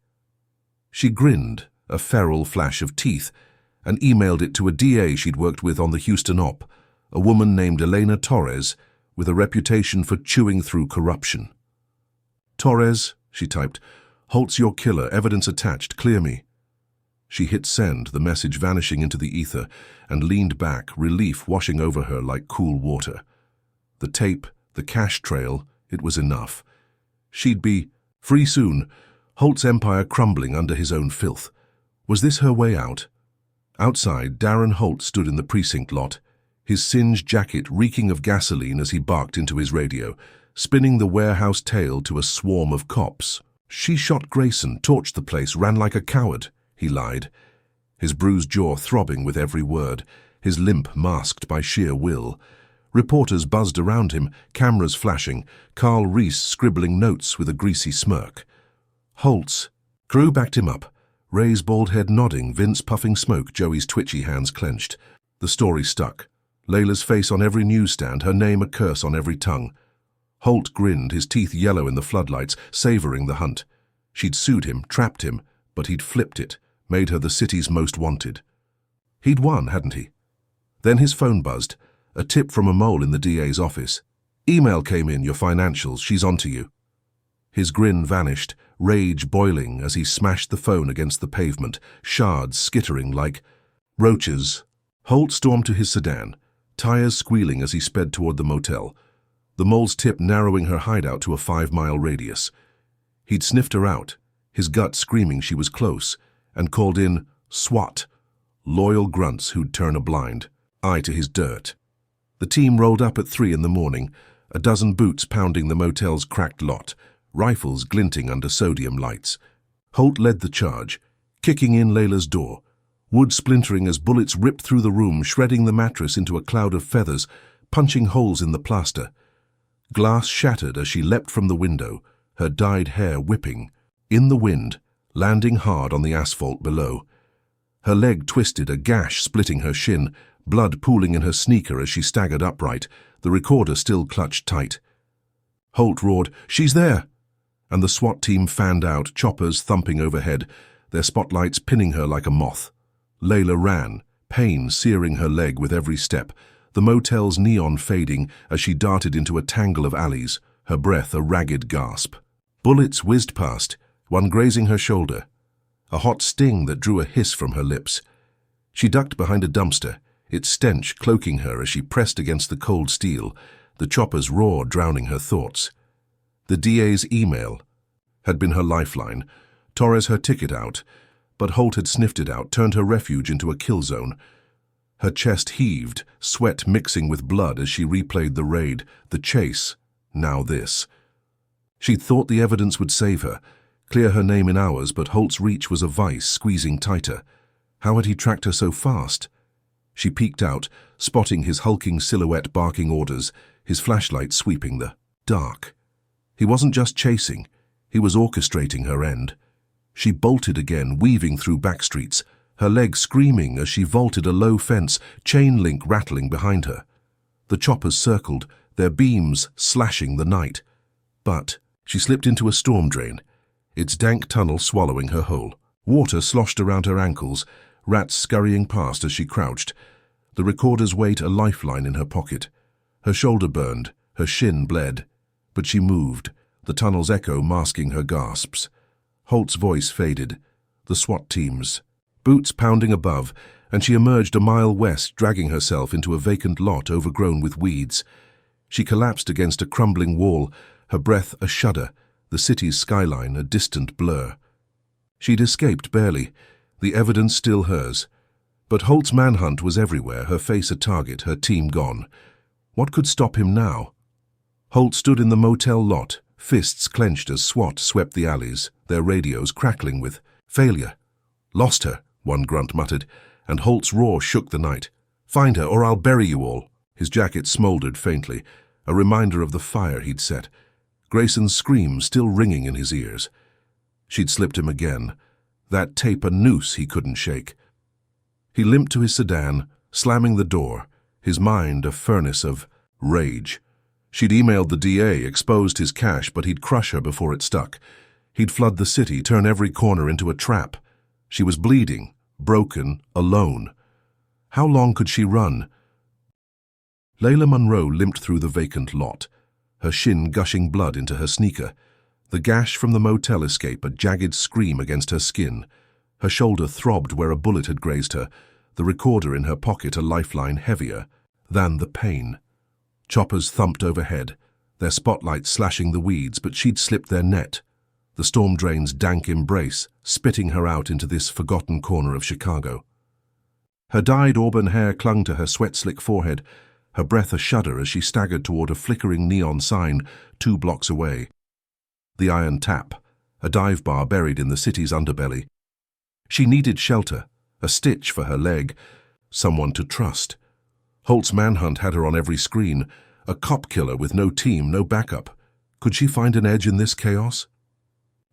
[SPEAKER 1] She grinned, a feral flash of teeth, and emailed it to a DA she'd worked with on the Houston op, a woman named Elena Torres, with a reputation for chewing through corruption. "Torres," she typed, "Holt's your killer, evidence attached, clear me." She hit send, the message vanishing into the ether, and leaned back, relief washing over her like cool water. The tape, the cash trail, it was enough. She'd be free soon, Holt's empire crumbling under his own filth. Was this her way out? Outside, Darren Holt stood in the precinct lot, his singed jacket reeking of gasoline as he barked into his radio, spinning the warehouse tale to a swarm of cops. "She shot Grayson, torched the place, ran like a coward," he lied, his bruised jaw throbbing with every word, his limp masked by sheer will. Reporters buzzed around him, cameras flashing, Carl Reese scribbling notes with a greasy smirk. Holt's crew backed him up, Ray's bald head nodding, Vince puffing smoke, Joey's twitchy hands clenched. The story stuck. Layla's face on every newsstand, her name a curse on every tongue. Holt grinned, his teeth yellow in the floodlights, savoring the hunt. She'd sued him, trapped him, but he'd flipped it, made her the city's most wanted. He'd won, hadn't he? Then his phone buzzed, a tip from a mole in the DA's office. "Email came in, your financials, she's on to you." His grin vanished, rage boiling as he smashed the phone against the pavement, shards skittering like roaches. Holt stormed to his sedan, tires squealing as he sped toward the motel, the mole's tip narrowing her hideout to a 5-mile radius. He'd sniffed her out, his gut screaming she was close, and called in SWAT, loyal grunts who'd turn a blind eye to his dirt. The team rolled up at 3 in the morning, a dozen boots pounding the motel's cracked lot, rifles glinting under sodium lights. Holt led the charge, kicking in Layla's door, wood splintering as bullets ripped through the room, shredding the mattress into a cloud of feathers, punching holes in the plaster. Glass shattered as she leapt from the window, her dyed hair whipping, in the wind, landing hard on the asphalt below. Her leg twisted, a gash splitting her shin, blood pooling in her sneaker as she staggered upright, the recorder still clutched tight. Holt roared, "She's there!" And the SWAT team fanned out, choppers thumping overhead, their spotlights pinning her like a moth. Layla ran, pain searing her leg with every step, the motel's neon fading as she darted into a tangle of alleys, her breath a ragged gasp. Bullets whizzed past, one grazing her shoulder, a hot sting that drew a hiss from her lips. She ducked behind a dumpster, its stench cloaking her as she pressed against the cold steel, the chopper's roar drowning her thoughts. The DA's email had been her lifeline, Torres her ticket out, but Holt had sniffed it out, turned her refuge into a kill zone. Her chest heaved, sweat mixing with blood as she replayed the raid, the chase, now this. She'd thought the evidence would save her, clear her name in hours, but Holt's reach was a vice squeezing tighter. How had he tracked her so fast? She peeked out, spotting his hulking silhouette barking orders, his flashlight sweeping the dark. He wasn't just chasing, he was orchestrating her end. She bolted again, weaving through back streets, her legs screaming as she vaulted a low fence, chain link rattling behind her. The choppers circled, their beams slashing the night. But she slipped into a storm drain, its dank tunnel swallowing her whole. Water sloshed around her ankles, rats scurrying past as she crouched, the recorder's weight a lifeline in her pocket. Her shoulder burned, her shin bled, but she moved, the tunnel's echo masking her gasps. Holt's voice faded, the SWAT teams, boots pounding above, and she emerged a mile west, dragging herself into a vacant lot overgrown with weeds. She collapsed against a crumbling wall, her breath a shudder, the city's skyline a distant blur. She'd escaped barely, the evidence still hers. But Holt's manhunt was everywhere, her face a target, her team gone. What could stop him now? Holt stood in the motel lot, fists clenched as SWAT swept the alleys, their radios crackling with failure. "Lost her," one grunt muttered, and Holt's roar shook the night. "Find her, or I'll bury you all." His jacket smoldered faintly, a reminder of the fire he'd set. Grayson's scream still ringing in his ears. She'd slipped him again, that tape a noose he couldn't shake. He limped to his sedan, slamming the door, his mind a furnace of rage. She'd emailed the DA, exposed his cache, but he'd crush her before it stuck. He'd flood the city, turn every corner into a trap. She was bleeding, broken, alone. How long could she run? Layla Monroe limped through the vacant lot, her shin gushing blood into her sneaker, the gash from the motel escape a jagged scream against her skin. Her shoulder throbbed where a bullet had grazed her, the recorder in her pocket a lifeline heavier than the pain. Choppers thumped overhead, their spotlights slashing the weeds, but she'd slipped their net. the storm drain's dank embrace, spitting her out into this forgotten corner of Chicago. Her dyed auburn hair clung to her sweat-slick forehead, her breath a shudder as she staggered toward a flickering neon sign 2 blocks away. The Iron Tap, a dive bar buried in the city's underbelly. She needed shelter, a stitch for her leg, someone to trust. Holt's manhunt had her on every screen, a cop killer with no team, no backup. Could she find an edge in this chaos?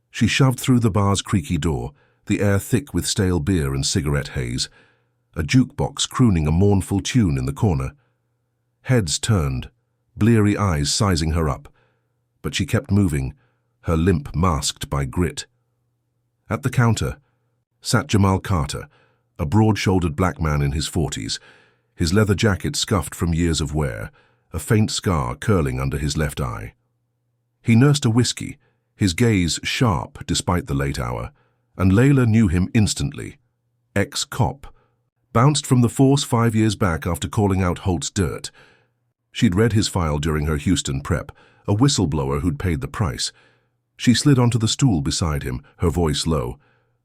[SPEAKER 1] She shoved through the bar's creaky door, the air thick with stale beer and cigarette haze, a jukebox crooning a mournful tune in the corner. Heads turned, bleary eyes sizing her up, but she kept moving, her limp masked by grit. At the counter sat Jamal Carter, a broad-shouldered black man in his 40s, his leather jacket scuffed from years of wear, a faint scar curling under his left eye. He nursed a whiskey, his gaze sharp despite the late hour, and Layla knew him instantly. Ex-cop, bounced from the force 5 years back after calling out Holt's dirt. She'd read his file during her Houston prep, a whistleblower who'd paid the price. She slid onto the stool beside him, her voice low.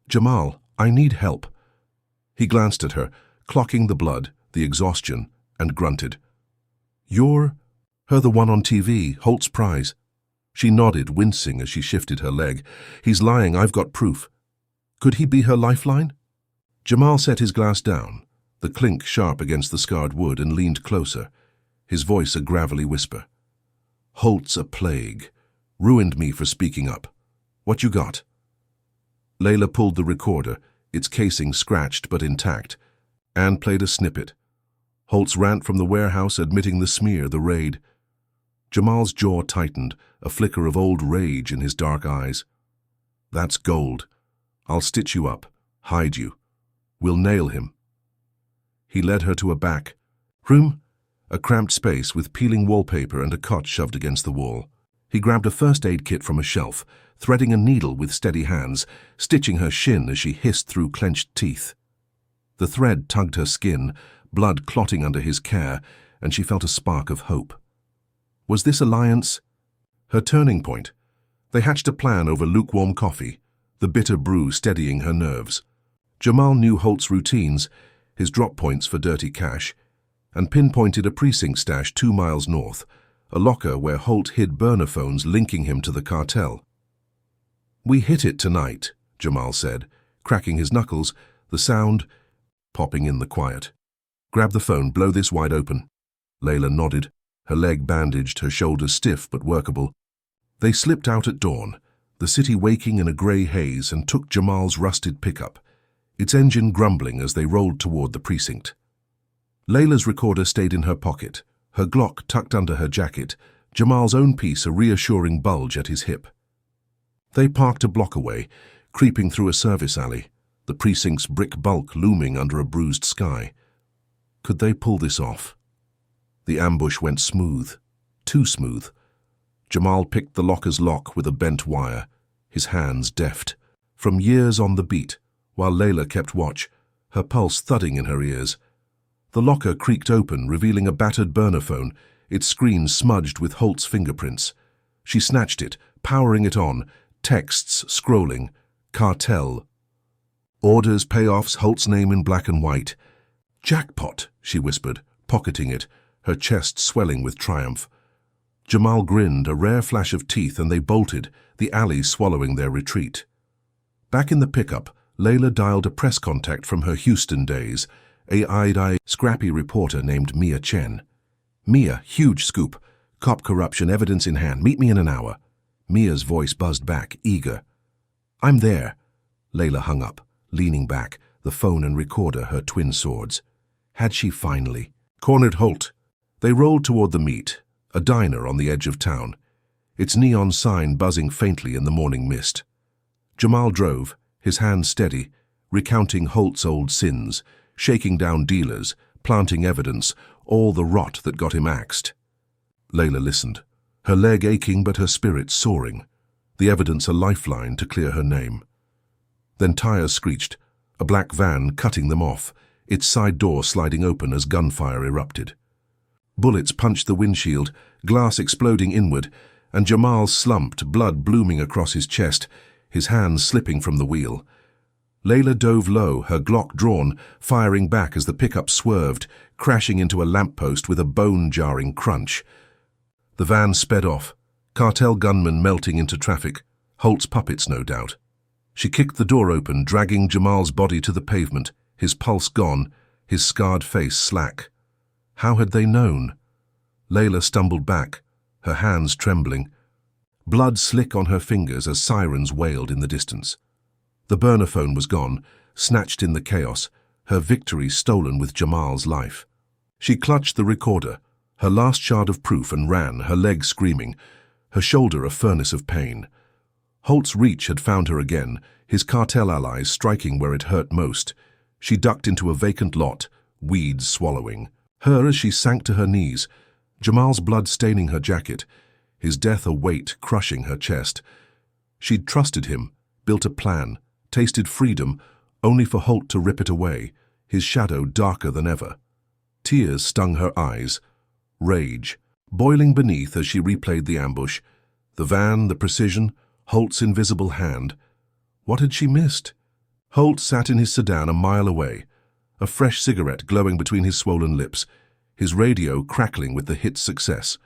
[SPEAKER 1] "Jamal, I need help." He glanced at her, clocking the blood, the exhaustion, and grunted. "You're the one on TV, Holt's prize." She nodded, wincing as she shifted her leg. "He's lying, I've got proof." Could he be her lifeline? Jamal set his glass down, the clink sharp against the scarred wood, and leaned closer, his voice a gravelly whisper. "Holt's a plague. Ruined me for speaking up. What you got?" Layla pulled the recorder, its casing scratched but intact, and played a snippet. Holt's rant from the warehouse admitting the smear, the raid. Jamal's jaw tightened, a flicker of old rage in his dark eyes. "That's gold. I'll stitch you up, hide you. We'll nail him." He led her to a back room, a cramped space with peeling wallpaper and a cot shoved against the wall. He grabbed a first aid kit from a shelf, threading a needle with steady hands, stitching her shin as she hissed through clenched teeth. The thread tugged her skin, blood clotting under his care, and she felt a spark of hope. Was this alliance her turning point? They hatched a plan over lukewarm coffee, the bitter brew steadying her nerves. Jamal knew Holt's routines, his drop points for dirty cash, and pinpointed a precinct stash 2 miles north, a locker where Holt hid burner phones linking him to the cartel. "We hit it tonight," Jamal said, cracking his knuckles, the sound popping in the quiet. "Grab the phone, blow this wide open." Layla nodded, her leg bandaged, her shoulders stiff but workable. They slipped out at dawn, the city waking in a grey haze, and took Jamal's rusted pickup, its engine grumbling as they rolled toward the precinct. Layla's recorder stayed in her pocket, her Glock tucked under her jacket, Jamal's own piece a reassuring bulge at his hip. They parked a block away, creeping through a service alley, the precinct's brick bulk looming under a bruised sky. Could they pull this off? The ambush went smooth, too smooth. Jamal picked the locker's lock with a bent wire, his hands deft. From years on the beat, while Layla kept watch, her pulse thudding in her ears. The locker creaked open, revealing a battered burner phone, its screen smudged with Holt's fingerprints. She snatched it, powering it on, texts scrolling. Cartel. Orders, payoffs, Holt's name in black and white. "Jackpot," she whispered, pocketing it, her chest swelling with triumph. Jamal grinned, a rare flash of teeth, and they bolted, the alley swallowing their retreat. Back in the pickup, Layla dialed a press contact from her Houston days, a scrappy reporter named Mia Chen. "Mia, huge scoop. Cop corruption, evidence in hand. Meet me in an hour." Mia's voice buzzed back, eager. "I'm there." Layla hung up, leaning back, the phone and recorder her twin swords. Had she finally cornered Holt? They rolled toward the meet, a diner on the edge of town, its neon sign buzzing faintly in the morning mist. Jamal drove, his hands steady, recounting Holt's old sins, shaking down dealers, planting evidence, all the rot that got him axed. Layla listened, her leg aching but her spirit soaring, the evidence a lifeline to clear her name. Then tires screeched, a black van cutting them off, its side door sliding open as gunfire erupted. Bullets punched the windshield, glass exploding inward, and Jamal slumped, blood blooming across his chest, his hands slipping from the wheel. Layla dove low, her Glock drawn, firing back as the pickup swerved, crashing into a lamppost with a bone-jarring crunch. The van sped off, cartel gunmen melting into traffic, Holt's puppets no doubt. She kicked the door open, dragging Jamal's body to the pavement, his pulse gone, his scarred face slack. How had they known? Layla stumbled back, her hands trembling. Blood slick on her fingers as sirens wailed in the distance. The burner phone was gone, snatched in the chaos, her victory stolen with Jamal's life. She clutched the recorder, her last shard of proof, and ran, her legs screaming, her shoulder a furnace of pain. Holt's reach had found her again, his cartel allies striking where it hurt most. She ducked into a vacant lot, weeds swallowing. Her as she sank to her knees, Jamal's blood staining her jacket, his death a weight crushing her chest. She'd trusted him, built a plan, tasted freedom, only for Holt to rip it away, his shadow darker than ever. Tears stung her eyes. Rage, boiling beneath as she replayed the ambush. The van, the precision, Holt's invisible hand. What had she missed? Holt sat in his sedan a mile away, a fresh cigarette glowing between his swollen lips, his radio crackling with the hit's success.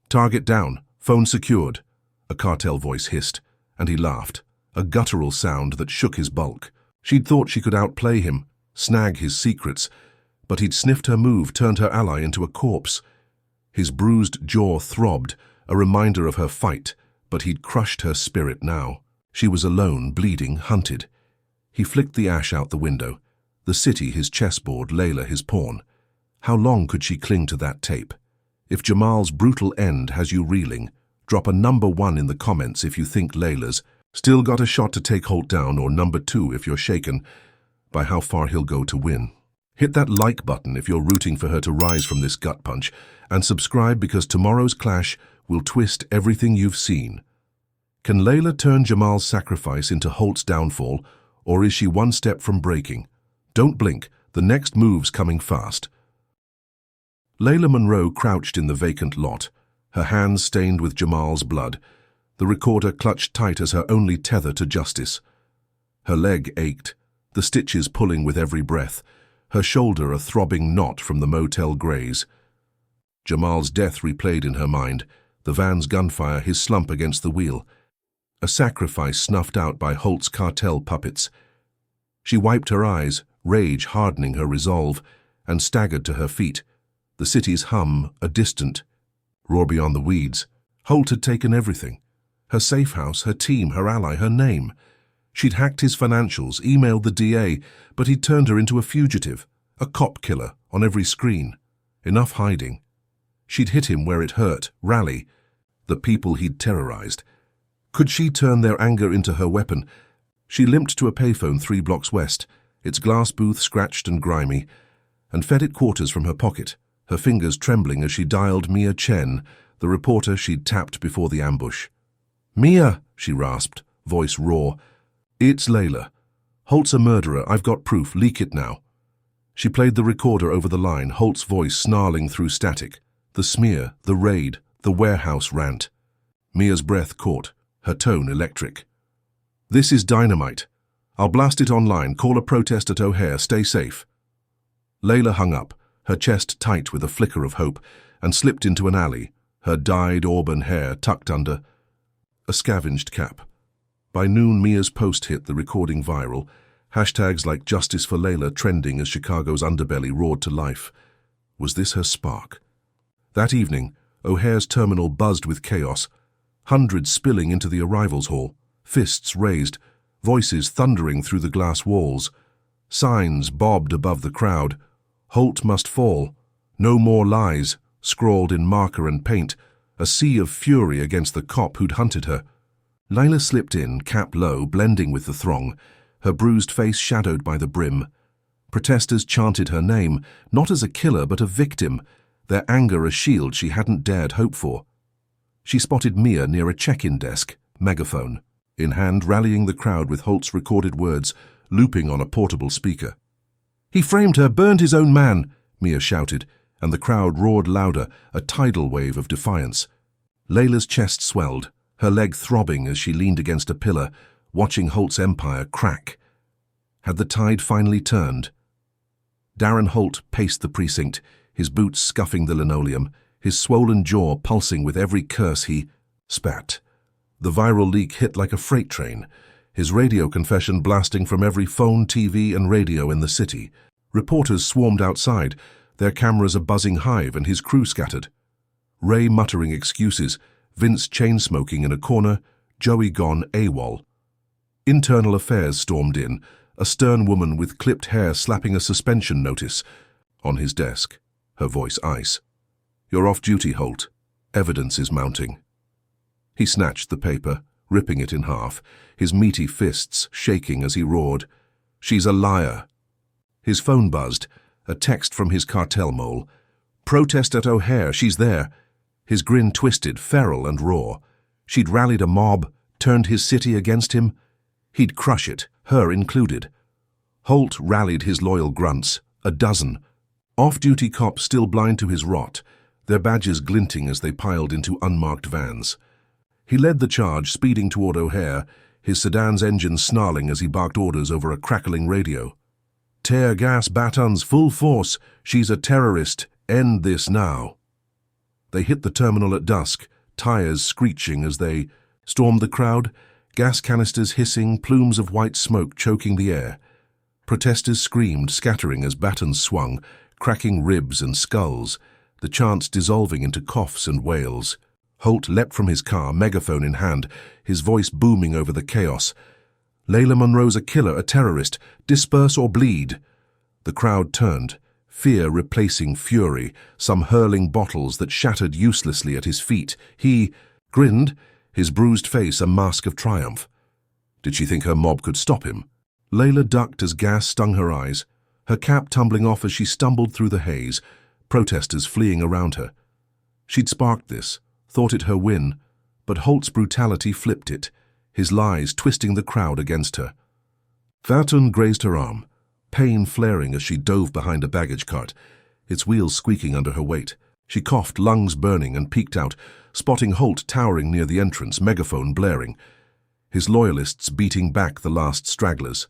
[SPEAKER 1] "Target down, phone secured," a cartel voice hissed, and he laughed, a guttural sound that shook his bulk. She'd thought she could outplay him, snag his secrets, but he'd sniffed her move, turned her ally into a corpse. His bruised jaw throbbed, a reminder of her fight, but he'd crushed her spirit now. She was alone, bleeding, hunted. He flicked the ash out the window. The city his chessboard, Layla his pawn. How long could she cling to that tape? If Jamal's brutal end has you reeling, drop a number 1 in the comments if you think Layla's still got a shot to take Holt down, or number 2 if you're shaken by how far he'll go to win. Hit that like button if you're rooting for her to rise from this gut punch, and subscribe because tomorrow's clash will twist everything you've seen. Can Layla turn Jamal's sacrifice into Holt's downfall, or is she one step from breaking? Don't blink, the next move's coming fast. Layla Monroe crouched in the vacant lot, her hands stained with Jamal's blood, the recorder clutched tight as her only tether to justice. Her leg ached, the stitches pulling with every breath, her shoulder a throbbing knot from the motel graze. Jamal's death replayed in her mind, the van's gunfire, his slump against the wheel. A sacrifice snuffed out by Holt's cartel puppets. She wiped her eyes, rage hardening her resolve, and staggered to her feet. The city's hum, a distant roar beyond the weeds. Holt had taken everything. Her safe house, her team, her ally, her name. She'd hacked his financials, emailed the DA, but he'd turned her into a fugitive, a cop killer on every screen. Enough hiding. She'd hit him where it hurt, rally, the people he'd terrorized. Could she turn their anger into her weapon? She limped to a payphone 3 blocks west, its glass booth scratched and grimy, and fed it quarters from her pocket, her fingers trembling as she dialed Mia Chen, the reporter she'd tapped before the ambush. "Mia," she rasped, voice raw. "It's Layla. Holt's a murderer, I've got proof, leak it now." She played the recorder over the line, Holt's voice snarling through static. The smear, the raid, the warehouse rant. Mia's breath caught, her tone electric. "This is dynamite. I'll blast it online, call a protest at O'Hare, stay safe." Layla hung up, her chest tight with a flicker of hope, and slipped into an alley, her dyed auburn hair tucked under a scavenged cap. By noon, Mia's post hit the recording viral, hashtags like Justice for Layla trending as Chicago's underbelly roared to life. Was this her spark? That evening, O'Hare's terminal buzzed with chaos, hundreds spilling into the arrivals hall, fists raised, voices thundering through the glass walls. Signs bobbed above the crowd. "Holt must fall. No more lies," scrawled in marker and paint, a sea of fury against the cop who'd hunted her. Layla slipped in, cap low, blending with the throng, her bruised face shadowed by the brim. Protesters chanted her name, not as a killer but a victim, their anger a shield she hadn't dared hope for. She spotted Mia near a check-in desk, megaphone in hand, rallying the crowd with Holt's recorded words looping on a portable speaker. "He framed her, burned his own man," Mia shouted, and the crowd roared louder, a tidal wave of defiance. Layla's chest swelled, her leg throbbing as she leaned against a pillar, watching Holt's empire crack. Had the tide finally turned? Darren Holt paced the precinct, his boots scuffing the linoleum, his swollen jaw pulsing with every curse he spat. The viral leak hit like a freight train, his radio confession blasting from every phone, TV, and radio in the city. Reporters swarmed outside, their cameras a buzzing hive and his crew scattered. Ray muttering excuses, Vince chain-smoking in a corner, Joey gone AWOL. Internal Affairs stormed in, a stern woman with clipped hair slapping a suspension notice on his desk, her voice ice. "You're off duty, Holt. Evidence is mounting." He snatched the paper, ripping it in half, his meaty fists shaking as he roared, "She's a liar." His phone buzzed, a text from his cartel mole. "Protest at O'Hare, she's there." His grin twisted, feral and raw. She'd rallied a mob, turned his city against him. He'd crush it, her included. Holt rallied his loyal grunts, a dozen. Off-duty cops still blind to his rot, their badges glinting as they piled into unmarked vans. He led the charge, speeding toward O'Hare, his sedan's engine snarling as he barked orders over a crackling radio. "Tear gas batons, full force. She's a terrorist. End this now." They hit the terminal at dusk, tires screeching as they stormed the crowd, gas canisters hissing, plumes of white smoke choking the air. Protesters screamed, scattering as batons swung, cracking ribs and skulls, the chants dissolving into coughs and wails. Holt leapt from his car, megaphone in hand, his voice booming over the chaos. "Layla Monroe's a killer, a terrorist. Disperse or bleed." The crowd turned, fear replacing fury, some hurling bottles that shattered uselessly at his feet. He grinned, his bruised face a mask of triumph. Did she think her mob could stop him? Layla ducked as gas stung her eyes, her cap tumbling off as she stumbled through the haze, protesters fleeing around her. She'd sparked this, thought it her win, but Holt's brutality flipped it, his lies twisting the crowd against her. Vartun grazed her arm, pain flaring as she dove behind a baggage cart, its wheels squeaking under her weight. She coughed, lungs burning, and peeked out, spotting Holt towering near the entrance, megaphone blaring, his loyalists beating back the last stragglers.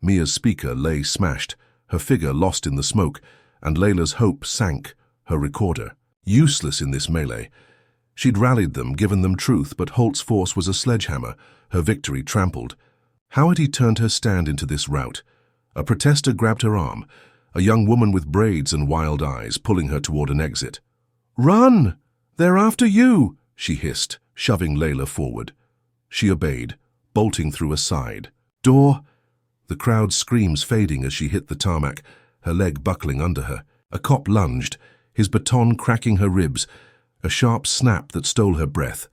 [SPEAKER 1] Mia's speaker lay smashed, her figure lost in the smoke, and Layla's hope sank, her recorder. Useless in this melee. She'd rallied them, given them truth, but Holt's force was a sledgehammer, her victory trampled. How had he turned her stand into this rout? A protester grabbed her arm, a young woman with braids and wild eyes, pulling her toward an exit. "Run! They're after you!" she hissed, shoving Layla forward. She obeyed, bolting through a side door. The crowd's screams fading as she hit the tarmac, her leg buckling under her. A cop lunged, his baton cracking her ribs, a sharp snap that stole her breath.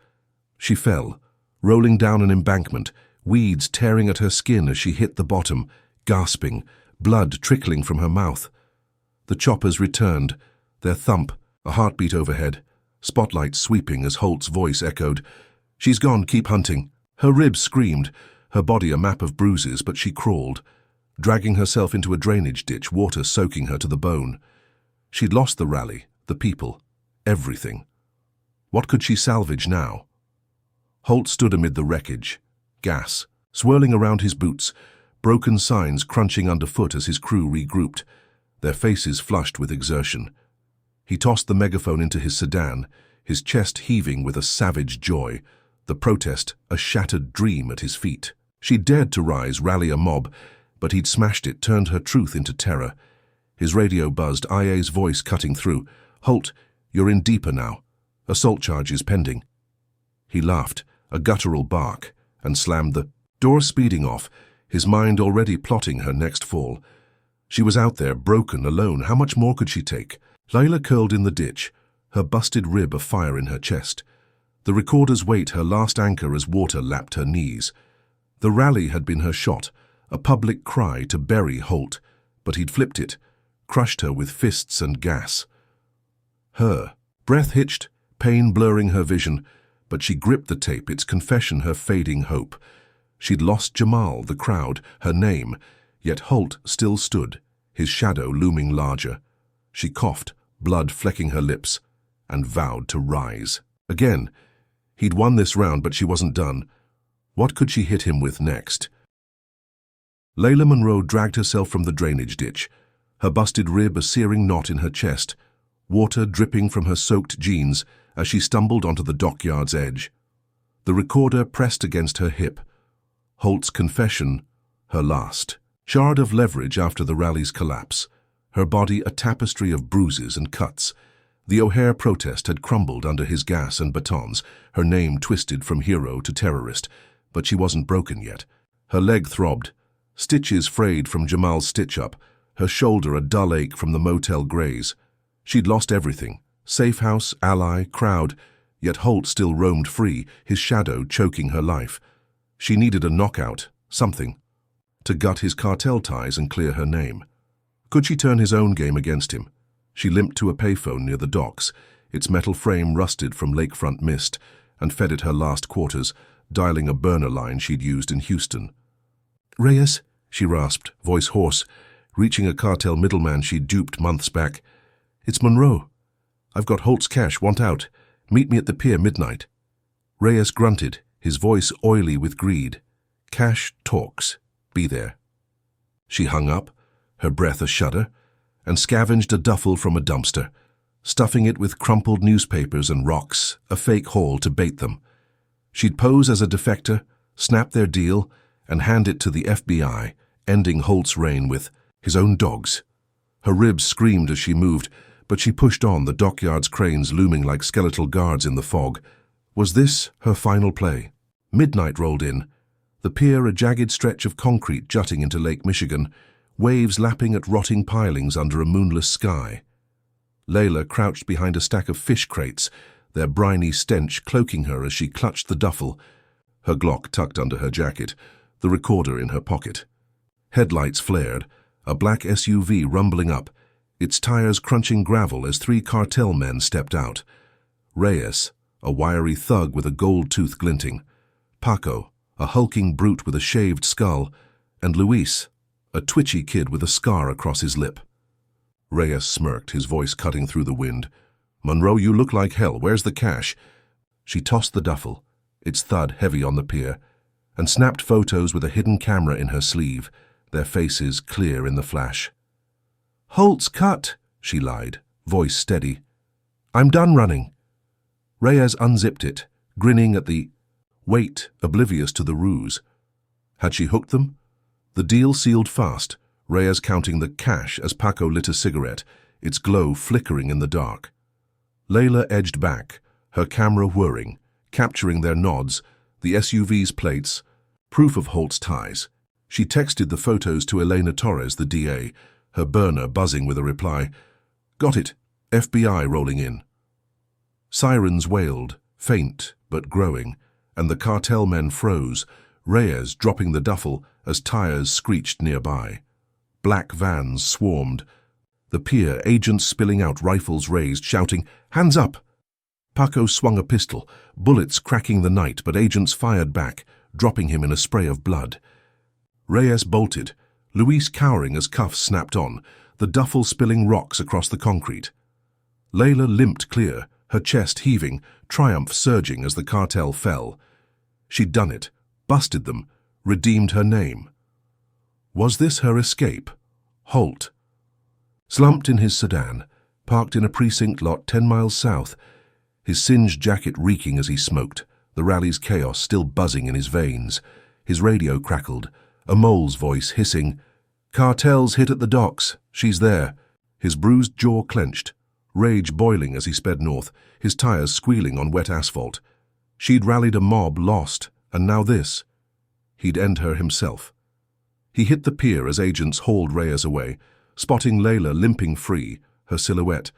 [SPEAKER 1] She fell, rolling down an embankment, weeds tearing at her skin as she hit the bottom, gasping, blood trickling from her mouth. The choppers returned, their thump, a heartbeat overhead, spotlight sweeping as Holt's voice echoed, "She's gone, keep hunting." Her ribs screamed, her body a map of bruises, but she crawled, dragging herself into a drainage ditch, water soaking her to the bone. She'd lost the rally, the people, everything. What could she salvage now? Holt stood amid the wreckage, gas swirling around his boots, broken signs crunching underfoot as his crew regrouped, their faces flushed with exertion. He tossed the megaphone into his sedan, his chest heaving with a savage joy, the protest a shattered dream at his feet. She dared to rise, rally a mob, but he'd smashed it, turned her truth into terror. His radio buzzed, IA's voice cutting through. "Holt, you're in deeper now. Assault charges pending." He laughed, a guttural bark, and slammed the door, speeding off, his mind already plotting her next fall. She was out there, broken, alone. How much more could she take? Layla curled in the ditch, her busted rib afire in her chest. The recorder's weight her last anchor as water lapped her knees. The rally had been her shot, a public cry to bury Holt, but he'd flipped it, crushed her with fists and gas. Her breath hitched, pain blurring her vision, but she gripped the tape, its confession her fading hope. She'd lost Jamal, the crowd, her name, yet Holt still stood, his shadow looming larger. She coughed, blood flecking her lips, and vowed to rise. Again, he'd won this round, but she wasn't done. What could she hit him with next? Layla Monroe dragged herself from the drainage ditch, her busted rib a searing knot in her chest, water dripping from her soaked jeans as she stumbled onto the dockyard's edge. The recorder pressed against her hip. Holt's confession, her last. Shard of leverage after the rally's collapse, her body a tapestry of bruises and cuts. The O'Hare protest had crumbled under his gas and batons, her name twisted from hero to terrorist, but she wasn't broken yet. Her leg throbbed, stitches frayed from Jamal's stitch-up, her shoulder a dull ache from the motel graze. She'd lost everything, safe house, ally, crowd, yet Holt still roamed free, his shadow choking her life. She needed a knockout, something, to gut his cartel ties and clear her name. Could she turn his own game against him? She limped to a payphone near the docks, its metal frame rusted from lakefront mist, and fed it her last quarters, dialing a burner line she'd used in Houston. "Reyes," she rasped, voice hoarse, reaching a cartel middleman she'd duped months back. "It's Monroe. I've got Holt's cash, want out. Meet me at the pier midnight." Reyes grunted, his voice oily with greed. "Cash talks. Be there." She hung up, her breath a shudder, and scavenged a duffel from a dumpster, stuffing it with crumpled newspapers and rocks, a fake haul to bait them. She'd pose as a defector, snap their deal, and hand it to the FBI, ending Holt's reign with his own dogs. Her ribs screamed as she moved, but she pushed on, the dockyard's cranes looming like skeletal guards in the fog. Was this her final play? Midnight rolled in, the pier a jagged stretch of concrete jutting into Lake Michigan, waves lapping at rotting pilings under a moonless sky. Layla crouched behind a stack of fish crates, their briny stench cloaking her as she clutched the duffel, her Glock tucked under her jacket, the recorder in her pocket. Headlights flared, a black SUV rumbling up, its tires crunching gravel as 3 cartel men stepped out. Reyes, a wiry thug with a gold tooth glinting, Paco, a hulking brute with a shaved skull, and Luis, a twitchy kid with a scar across his lip. Reyes smirked, his voice cutting through the wind. "Monroe, you look like hell. Where's the cash?" She tossed the duffel, its thud heavy on the pier, and snapped photos with a hidden camera in her sleeve, their faces clear in the flash. "Holt's cut," she lied, voice steady. "I'm done running." Reyes unzipped it, grinning at the weight, oblivious to the ruse. Had she hooked them? The deal sealed fast, Reyes counting the cash as Paco lit a cigarette, its glow flickering in the dark. Layla edged back, her camera whirring, capturing their nods, the SUV's plates, proof of Holt's ties. She texted the photos to Elena Torres, the DA, her burner buzzing with a reply. "Got it. FBI rolling in." Sirens wailed, faint but growing, and the cartel men froze, Reyes dropping the duffel as tires screeched nearby. Black vans swarmed. The pier, agents spilling out, rifles raised, shouting, "Hands up!" Paco swung a pistol, bullets cracking the night, but agents fired back, dropping him in a spray of blood. Reyes bolted, Luis cowering as cuffs snapped on, the duffel spilling rocks across the concrete. Layla limped clear, her chest heaving, triumph surging as the cartel fell. She'd done it, busted them, redeemed her name. Was this her escape? Holt. Slumped in his sedan, parked in a precinct lot 10 miles south, his singed jacket reeking as he smoked, the rally's chaos still buzzing in his veins. His radio crackled, a mole's voice hissing, "Cartel's hit at the docks, she's there." His bruised jaw clenched, rage boiling as he sped north, his tires squealing on wet asphalt. She'd rallied a mob, lost, and now this. He'd end her himself. He hit the pier as agents hauled Reyes away, spotting Layla limping free, her silhouette,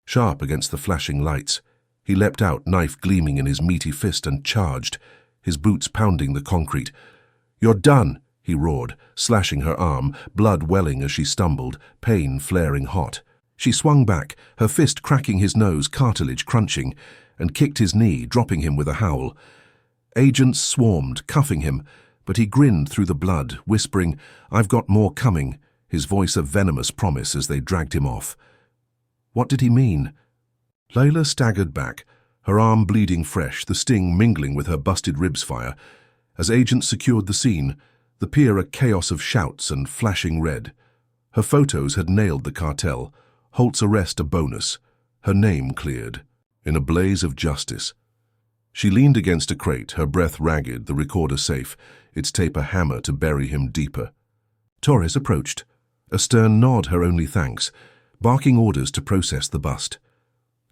[SPEAKER 1] sharp against the flashing lights. He leapt out, knife gleaming in his meaty fist, and charged, his boots pounding the concrete. "You're done," he roared, slashing her arm, blood welling as she stumbled, pain flaring hot. She swung back, her fist cracking his nose, cartilage crunching, and kicked his knee, dropping him with a howl. Agents swarmed, cuffing him, but he grinned through the blood, whispering, "I've got more coming," his voice a venomous promise as they dragged him off. What did he mean? Layla staggered back, her arm bleeding fresh, the sting mingling with her busted ribs fire, As agents secured the scene, the pier a chaos of shouts and flashing red. Her photos had nailed the cartel, Holt's arrest a bonus, her name cleared. In a blaze of justice. She leaned against a crate, her breath ragged, the recorder safe, its tape a hammer to bury him deeper. Torres approached, a stern nod her only thanks, barking orders to process the bust.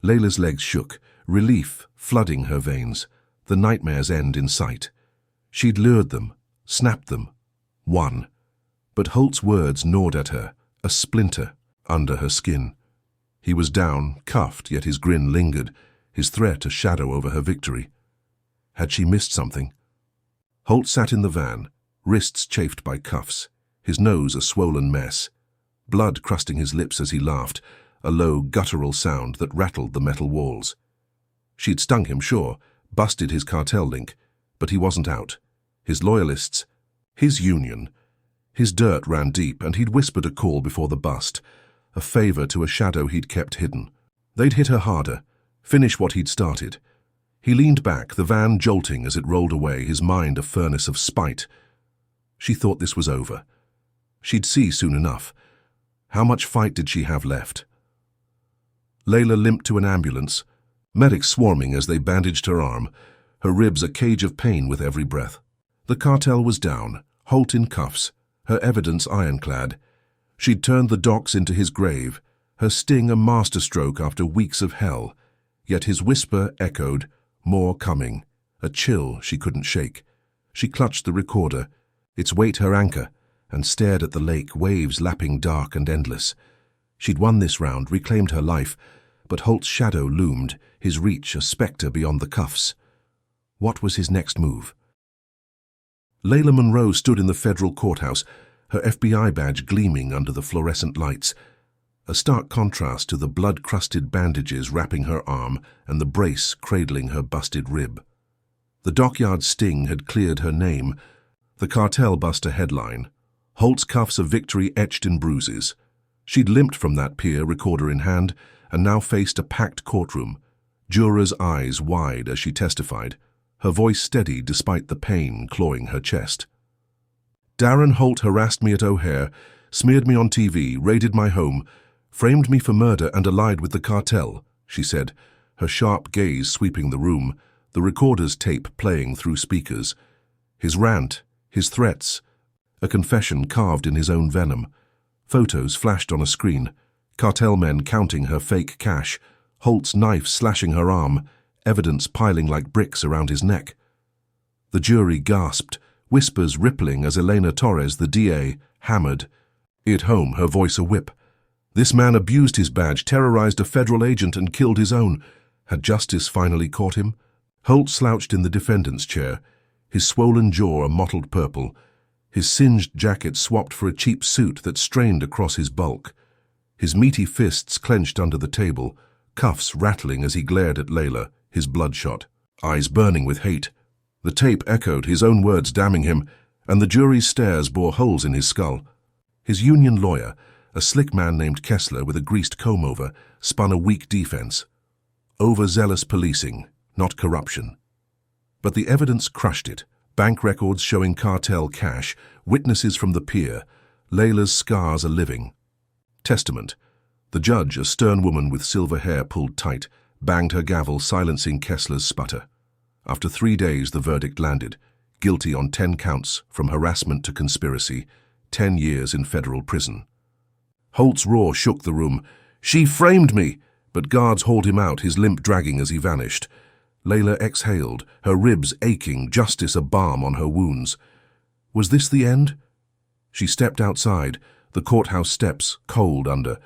[SPEAKER 1] Layla's legs shook, relief flooding her veins, the nightmare's end in sight. She'd lured them, snapped them, won. But Holt's words gnawed at her, a splinter under her skin. He was down, cuffed, yet his grin lingered, his threat a shadow over her victory. Had she missed something? Holt sat in the van, wrists chafed by cuffs, his nose a swollen mess, blood crusting his lips as he laughed, a low, guttural sound that rattled the metal walls. She'd stung him, sure, busted his cartel link, but he wasn't out. His loyalists, his union, his dirt ran deep, and he'd whispered a call before the bust, a favor to a shadow he'd kept hidden. They'd hit her harder, finish what he'd started. He leaned back, the van jolting as it rolled away, his mind a furnace of spite. She thought this was over. She'd see soon enough. How much fight did she have left? Layla limped to an ambulance, medics swarming as they bandaged her arm, her ribs a cage of pain with every breath. The cartel was down, Holt in cuffs, her evidence ironclad. She'd turned the docks into his grave, her sting a masterstroke after weeks of hell. Yet his whisper echoed, more coming, a chill she couldn't shake. She clutched the recorder, its weight her anchor, and stared at the lake, waves lapping dark and endless. She'd won this round, reclaimed her life, but Holt's shadow loomed, his reach a spectre beyond the cuffs. What was his next move? Layla Monroe stood in the federal courthouse, her FBI badge gleaming under the fluorescent lights, a stark contrast to the blood-crusted bandages wrapping her arm and the brace cradling her busted rib. The dockyard sting had cleared her name, the cartel bust a headline, Holt's cuffs a victory etched in bruises. She'd limped from that pier, recorder in hand, and now faced a packed courtroom, jurors' eyes wide as she testified, her voice steady despite the pain clawing her chest. Darren Holt harassed me at O'Hare, smeared me on TV, raided my home, framed me for murder and allied with the cartel, she said, her sharp gaze sweeping the room, the recorder's tape playing through speakers. His rant, his threats, a confession carved in his own venom. Photos flashed on a screen, cartel men counting her fake cash, Holt's knife slashing her arm, evidence piling like bricks around his neck. The jury gasped, whispers rippling as Elena Torres, the DA, hammered. It home, her voice a whip. This man abused his badge, terrorized a federal agent and killed his own. Had justice finally caught him? Holt slouched in the defendant's chair, his swollen jaw a mottled purple, his singed jacket swapped for a cheap suit that strained across his bulk. His meaty fists clenched under the table, cuffs rattling as he glared at Layla, his bloodshot, eyes burning with hate. The tape echoed, his own words damning him, and the jury's stares bore holes in his skull. His union lawyer, a slick man named Kessler with a greased comb-over, spun a weak defense. Overzealous policing, not corruption. But the evidence crushed it. Bank records showing cartel cash, witnesses from the pier, Layla's scars a living. Testament. The judge, a stern woman with silver hair pulled tight, banged her gavel, silencing Kessler's sputter. After 3 days, the verdict landed. Guilty on 10 counts, from harassment to conspiracy, 10 years in federal prison. Holt's roar shook the room. She framed me! But guards hauled him out, his limp dragging as he vanished. Layla exhaled, her ribs aching, justice a balm on her wounds. Was this the end? She stepped outside, the courthouse steps cold under.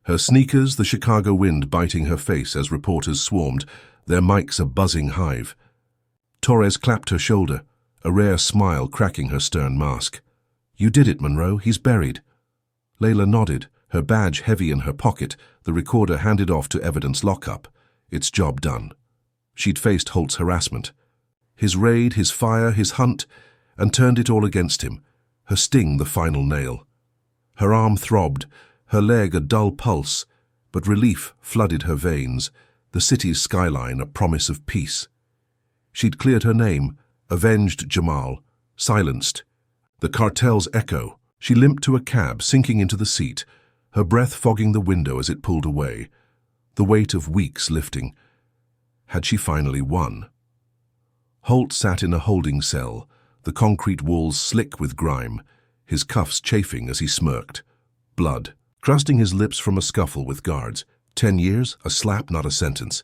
[SPEAKER 1] Her sneakers, the Chicago wind biting her face as reporters swarmed, their mics a buzzing hive. Torres clapped her shoulder, a rare smile cracking her stern mask. You did it, Monroe, he's buried. Layla nodded, her badge heavy in her pocket, the recorder handed off to evidence lockup. Its job done. She'd faced Holt's harassment, his raid, his fire, his hunt, and turned it all against him, her sting the final nail. Her arm throbbed, her leg a dull pulse, but relief flooded her veins, the city's skyline a promise of peace. She'd cleared her name, Avenged Jamal, silenced. The cartel's echo. She limped to a cab, sinking into the seat, her breath fogging the window as it pulled away, the weight of weeks lifting. Had she finally won? Holt sat in a holding cell, the concrete walls slick with grime, his cuffs chafing as he smirked. Blood, crusting his lips from a scuffle with guards. 10 years, a slap, not a sentence.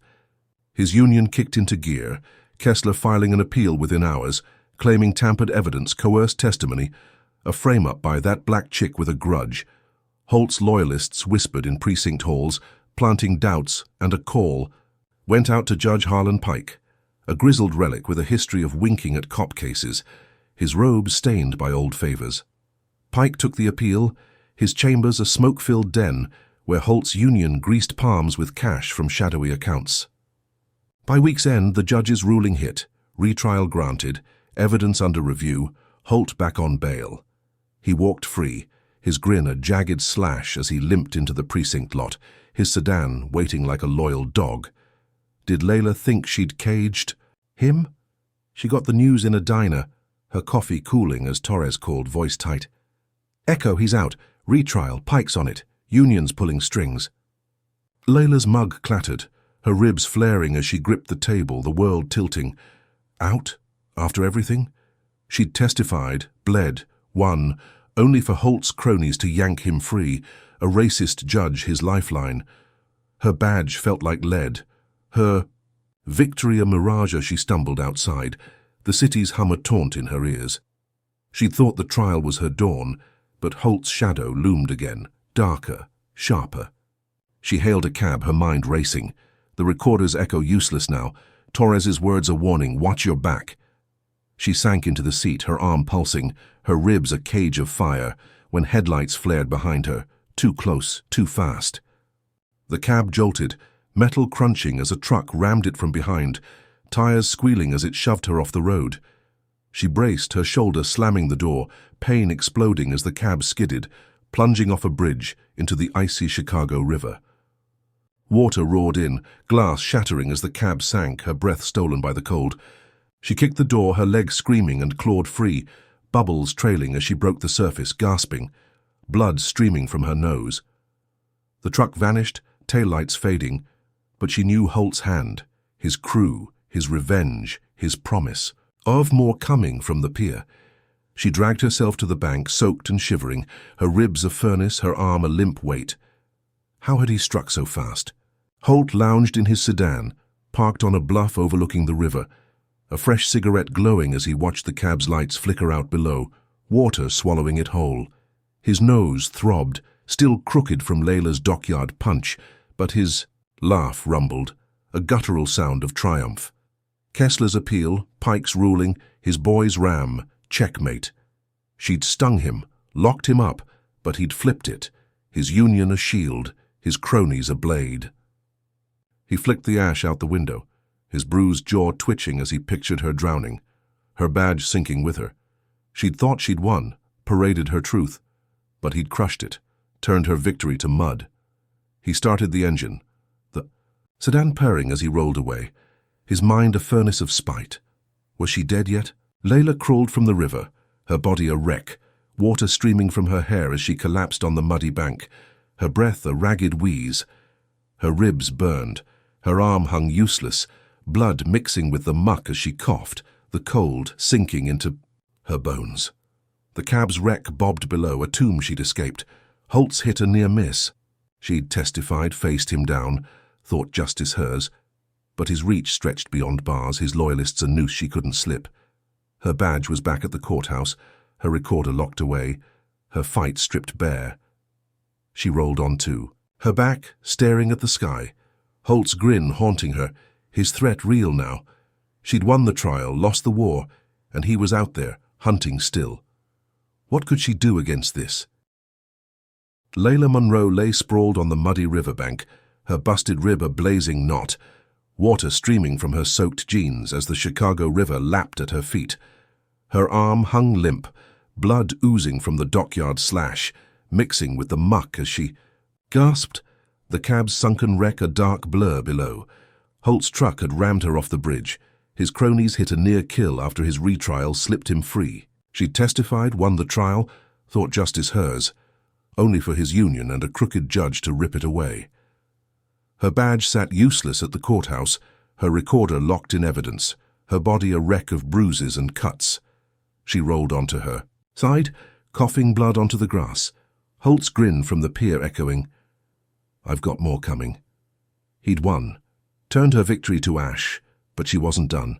[SPEAKER 1] His union kicked into gear, Kessler filing an appeal within hours, claiming tampered evidence, coerced testimony, a frame-up by that black chick with a grudge. Holt's loyalists whispered in precinct halls, planting doubts, and a call went out to Judge Harlan Pike, a grizzled relic with a history of winking at cop cases, his robe stained by old favors. Pike took the appeal, his chambers a smoke-filled den where Holt's union greased palms with cash from shadowy accounts. By week's end, the judge's ruling hit, retrial granted, evidence under review, Holt back on bail. He walked free, his grin a jagged slash as he limped into the precinct lot, his sedan waiting like a loyal dog. Did Layla think she'd caged him? She got the news in a diner, her coffee cooling as Torres called, voice tight. Echo, he's out. Retrial, Pike's on it. Union's pulling strings. Layla's mug clattered, her ribs flaring as she gripped the table, the world tilting. Out? After everything? She'd testified, bled, won, only for Holt's cronies to yank him free, a racist judge his lifeline. Her badge felt like lead. Her victory a mirage as she stumbled outside, the city's hum a taunt in her ears. She'd thought the trial was her dawn, but Holt's shadow loomed again, darker, sharper. She hailed a cab, her mind racing. The recorder's echo useless now. Torres's words a warning, watch your back. She sank into the seat, her arm pulsing, her ribs a cage of fire, when headlights flared behind her, too close, too fast. The cab jolted, metal crunching as a truck rammed it from behind, tires squealing as it shoved her off the road. She braced, her shoulder slamming the door, pain exploding as the cab skidded, plunging off a bridge into the icy Chicago River. Water roared in, glass shattering as the cab sank, her breath stolen by the cold. She kicked the door, her legs screaming and clawed free, bubbles trailing as she broke the surface, gasping, blood streaming from her nose. The truck vanished, taillights fading, but she knew Holt's hand, his crew, his revenge, his promise, of more coming from the pier. She dragged herself to the bank, soaked and shivering, her ribs a furnace, her arm a limp weight. How had he struck so fast? Holt lounged in his sedan, parked on a bluff overlooking the river, a fresh cigarette glowing as he watched the cab's lights flicker out below, water swallowing it whole. His nose throbbed, still crooked from Layla's dockyard punch, but his laugh rumbled, a guttural sound of triumph. Kessler's appeal, Pike's ruling, his boy's ram, checkmate. She'd stung him, locked him up, but he'd flipped it, his union a shield, his cronies a blade. He flicked the ash out the window, his bruised jaw twitching as he pictured her drowning, her badge sinking with her. She'd thought she'd won, paraded her truth, but he'd crushed it, turned her victory to mud. He started the engine, the sedan purring as he rolled away, his mind a furnace of spite. Was she dead yet? Layla crawled from the river, her body a wreck, water streaming from her hair as she collapsed on the muddy bank, her breath a ragged wheeze. Her ribs burned, her arm hung useless, blood mixing with the muck as she coughed, the cold sinking into her bones. The cab's wreck bobbed below, a tomb she'd escaped. Holt's hit a near miss. She'd testified, faced him down, thought justice hers, but his reach stretched beyond bars, his loyalists a noose she couldn't slip. Her badge was back at the courthouse, her recorder locked away, her fight stripped bare. She rolled on too, her back staring at the sky, Holt's grin haunting her, his threat real now. She'd won the trial, lost the war, and he was out there, hunting still. What could she do against this? Layla Monroe lay sprawled on the muddy riverbank, her busted rib a blazing knot, water streaming from her soaked jeans as the Chicago River lapped at her feet. Her arm hung limp, blood oozing from the dockyard slash, mixing with the muck as she gasped. The cab's sunken wreck a dark blur below. Holt's truck had rammed her off the bridge, His cronies hit a near kill after his retrial slipped him free. She'd testified, won the trial, thought justice hers, only for his union and a crooked judge to rip it away. Her badge sat useless at the courthouse, her recorder locked in evidence, her body a wreck of bruises and cuts. She rolled onto her side, coughing blood onto the grass. Holt's grin from the pier echoing, "I've got more coming." He'd won, turned her victory to ash, but she wasn't done.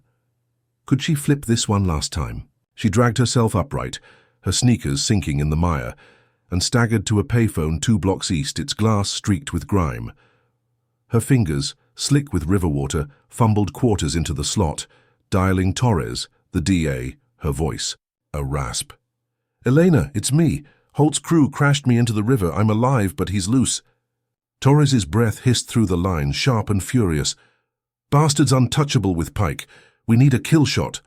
[SPEAKER 1] Could she flip this one last time? She dragged herself upright, her sneakers sinking in the mire, and staggered to a payphone 2 blocks east, its glass streaked with grime. Her fingers, slick with river water, fumbled quarters into the slot, dialing Torres, the DA, her voice a rasp. "Elena, it's me. Holt's crew crashed me into the river. I'm alive, but he's loose." Torres's breath hissed through the line, sharp and furious. "Bastard's untouchable with Pike. We need a kill shot."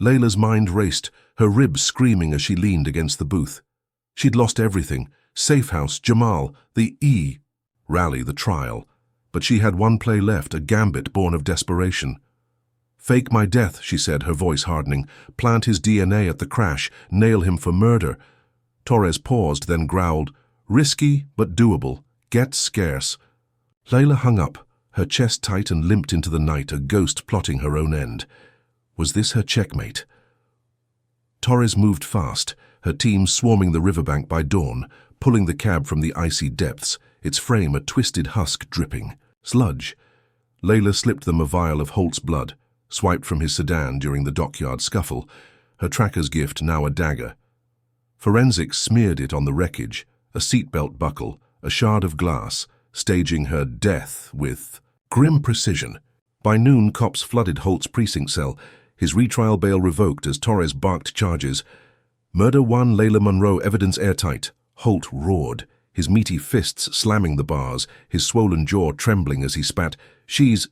[SPEAKER 1] Layla's mind raced, her ribs screaming as she leaned against the booth. She'd lost everything: safe house, Jamal, the rally, the trial. But she had one play left, a gambit born of desperation. "Fake my death," she said, her voice hardening. "Plant his DNA at the crash, nail him for murder." Torres paused, then growled, "Risky, but doable. Get scarce." Layla hung up, her chest tight, and limped into the night, a ghost plotting her own end. Was this her checkmate? Torres moved fast, her team swarming the riverbank by dawn, pulling the cab from the icy depths, its frame a twisted husk dripping. Sludge. Layla slipped them a vial of Holt's blood, swiped from his sedan during the dockyard scuffle, her tracker's gift now a dagger. Forensics smeared it on the wreckage, a seatbelt buckle, a shard of glass, staging her death with grim precision. By noon, cops flooded Holt's precinct cell, his retrial bail revoked as Torres barked charges. "Murder 1, Layla Monroe, evidence airtight." Holt roared, his meaty fists slamming the bars, his swollen jaw trembling as he spat, "She's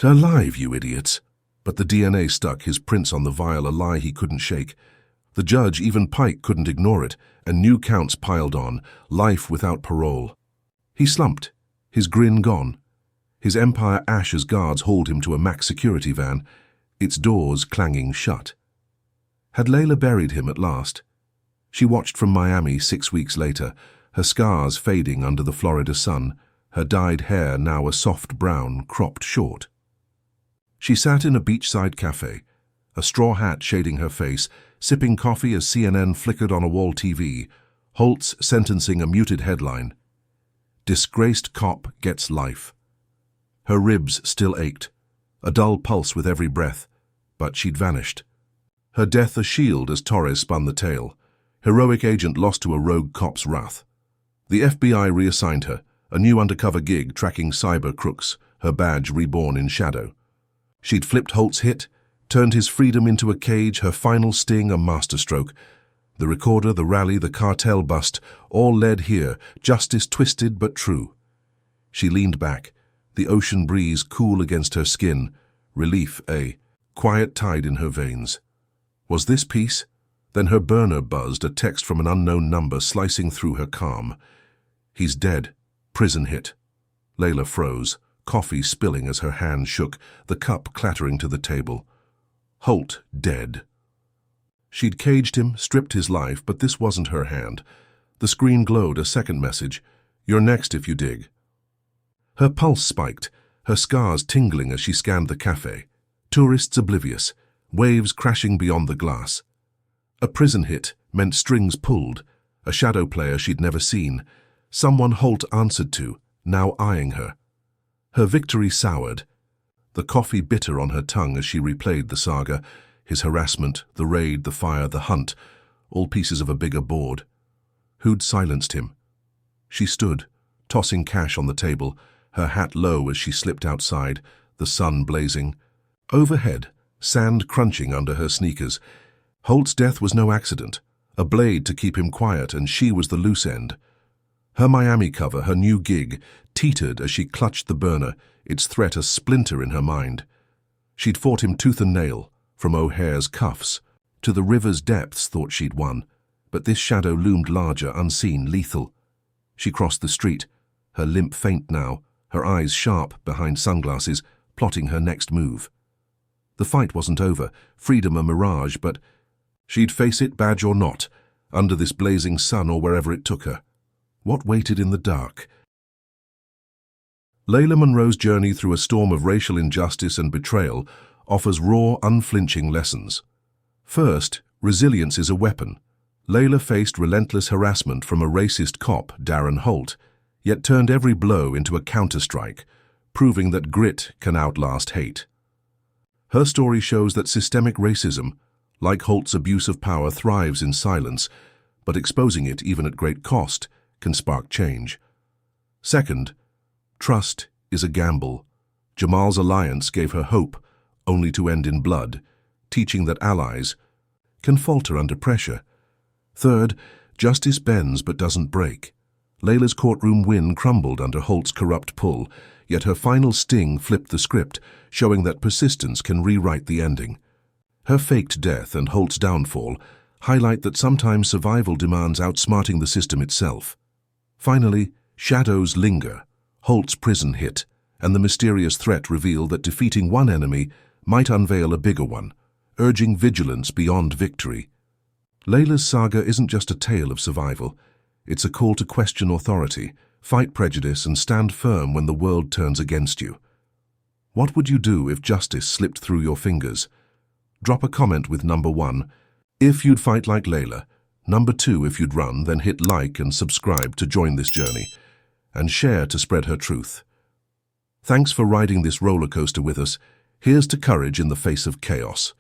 [SPEAKER 1] alive, you idiots." But the DNA stuck, his prints on the vial, a lie he couldn't shake. The judge, even Pike, couldn't ignore it, and new counts piled on, life without parole. He slumped, his grin gone. His empire ash as guards hauled him to a max security van, its doors clanging shut. Had Layla buried him at last? She watched from Miami 6 weeks later, her scars fading under the Florida sun, her dyed hair now a soft brown, cropped short. She sat in a beachside cafe, a straw hat shading her face, sipping coffee as CNN flickered on a wall TV, Holt's sentencing a muted headline. "Disgraced cop gets life." Her ribs still ached, a dull pulse with every breath, but she'd vanished. Her death a shield as Torres spun the tale, heroic agent lost to a rogue cop's wrath. The FBI reassigned her, a new undercover gig tracking cyber crooks, her badge reborn in shadow. She'd flipped Holt's hit, turned his freedom into a cage, her final sting a masterstroke. The recorder, the rally, the cartel bust, all led here, justice twisted but true. She leaned back, the ocean breeze cool against her skin, relief a quiet tide in her veins. Was this peace? Then her burner buzzed, a text from an unknown number slicing through her calm. "He's dead. Prison hit." Layla froze, coffee spilling as her hand shook, the cup clattering to the table. Holt dead. She'd caged him, stripped his life, but this wasn't her hand. The screen glowed, a second message. "You're next if you dig." Her pulse spiked, her scars tingling as she scanned the cafe. Tourists oblivious, waves crashing beyond the glass. A prison hit meant strings pulled, a shadow player she'd never seen. Someone Holt answered to, now eyeing her. Her victory soured, the coffee bitter on her tongue as she replayed the saga, his harassment, the raid, the fire, the hunt, all pieces of a bigger board. Who'd silenced him? She stood, tossing cash on the table, her hat low as she slipped outside, the sun blazing. Overhead, sand crunching under her sneakers. Holt's death was no accident, a blade to keep him quiet, and she was the loose end. Her Miami cover, her new gig, teetered as she clutched the burner, its threat a splinter in her mind. She'd fought him tooth and nail, from O'Hare's cuffs to the river's depths, thought she'd won, but this shadow loomed larger, unseen, lethal. She crossed the street, her limp faint now, her eyes sharp behind sunglasses, plotting her next move. The fight wasn't over, freedom a mirage, but she'd face it, badge or not, under this blazing sun or wherever it took her. What waited in the dark? Layla Monroe's journey through a storm of racial injustice and betrayal offers raw, unflinching lessons. First, resilience is a weapon. Layla faced relentless harassment from a racist cop, Darren Holt, yet turned every blow into a counterstrike, proving that grit can outlast hate. Her story shows that systemic racism, like Holt's abuse of power, thrives in silence, but exposing it, even at great cost, can spark change. Second, trust is a gamble. Jamal's alliance gave her hope, only to end in blood, teaching that allies can falter under pressure. Third, justice bends but doesn't break. Layla's courtroom win crumbled under Holt's corrupt pull, yet her final sting flipped the script, showing that persistence can rewrite the ending. Her faked death and Holt's downfall highlight that sometimes survival demands outsmarting the system itself. Finally, shadows linger. Holt's prison hit, and the mysterious threat reveal that defeating one enemy might unveil a bigger one, urging vigilance beyond victory. Layla's saga isn't just a tale of survival. It's a call to question authority, fight prejudice, and stand firm when the world turns against you. What would you do if justice slipped through your fingers? Drop a comment with number 1, if you'd fight like Layla. Number 2, if you'd run, then hit like and subscribe to join this journey, and share to spread her truth. Thanks for riding this roller coaster with us. Here's to courage in the face of chaos.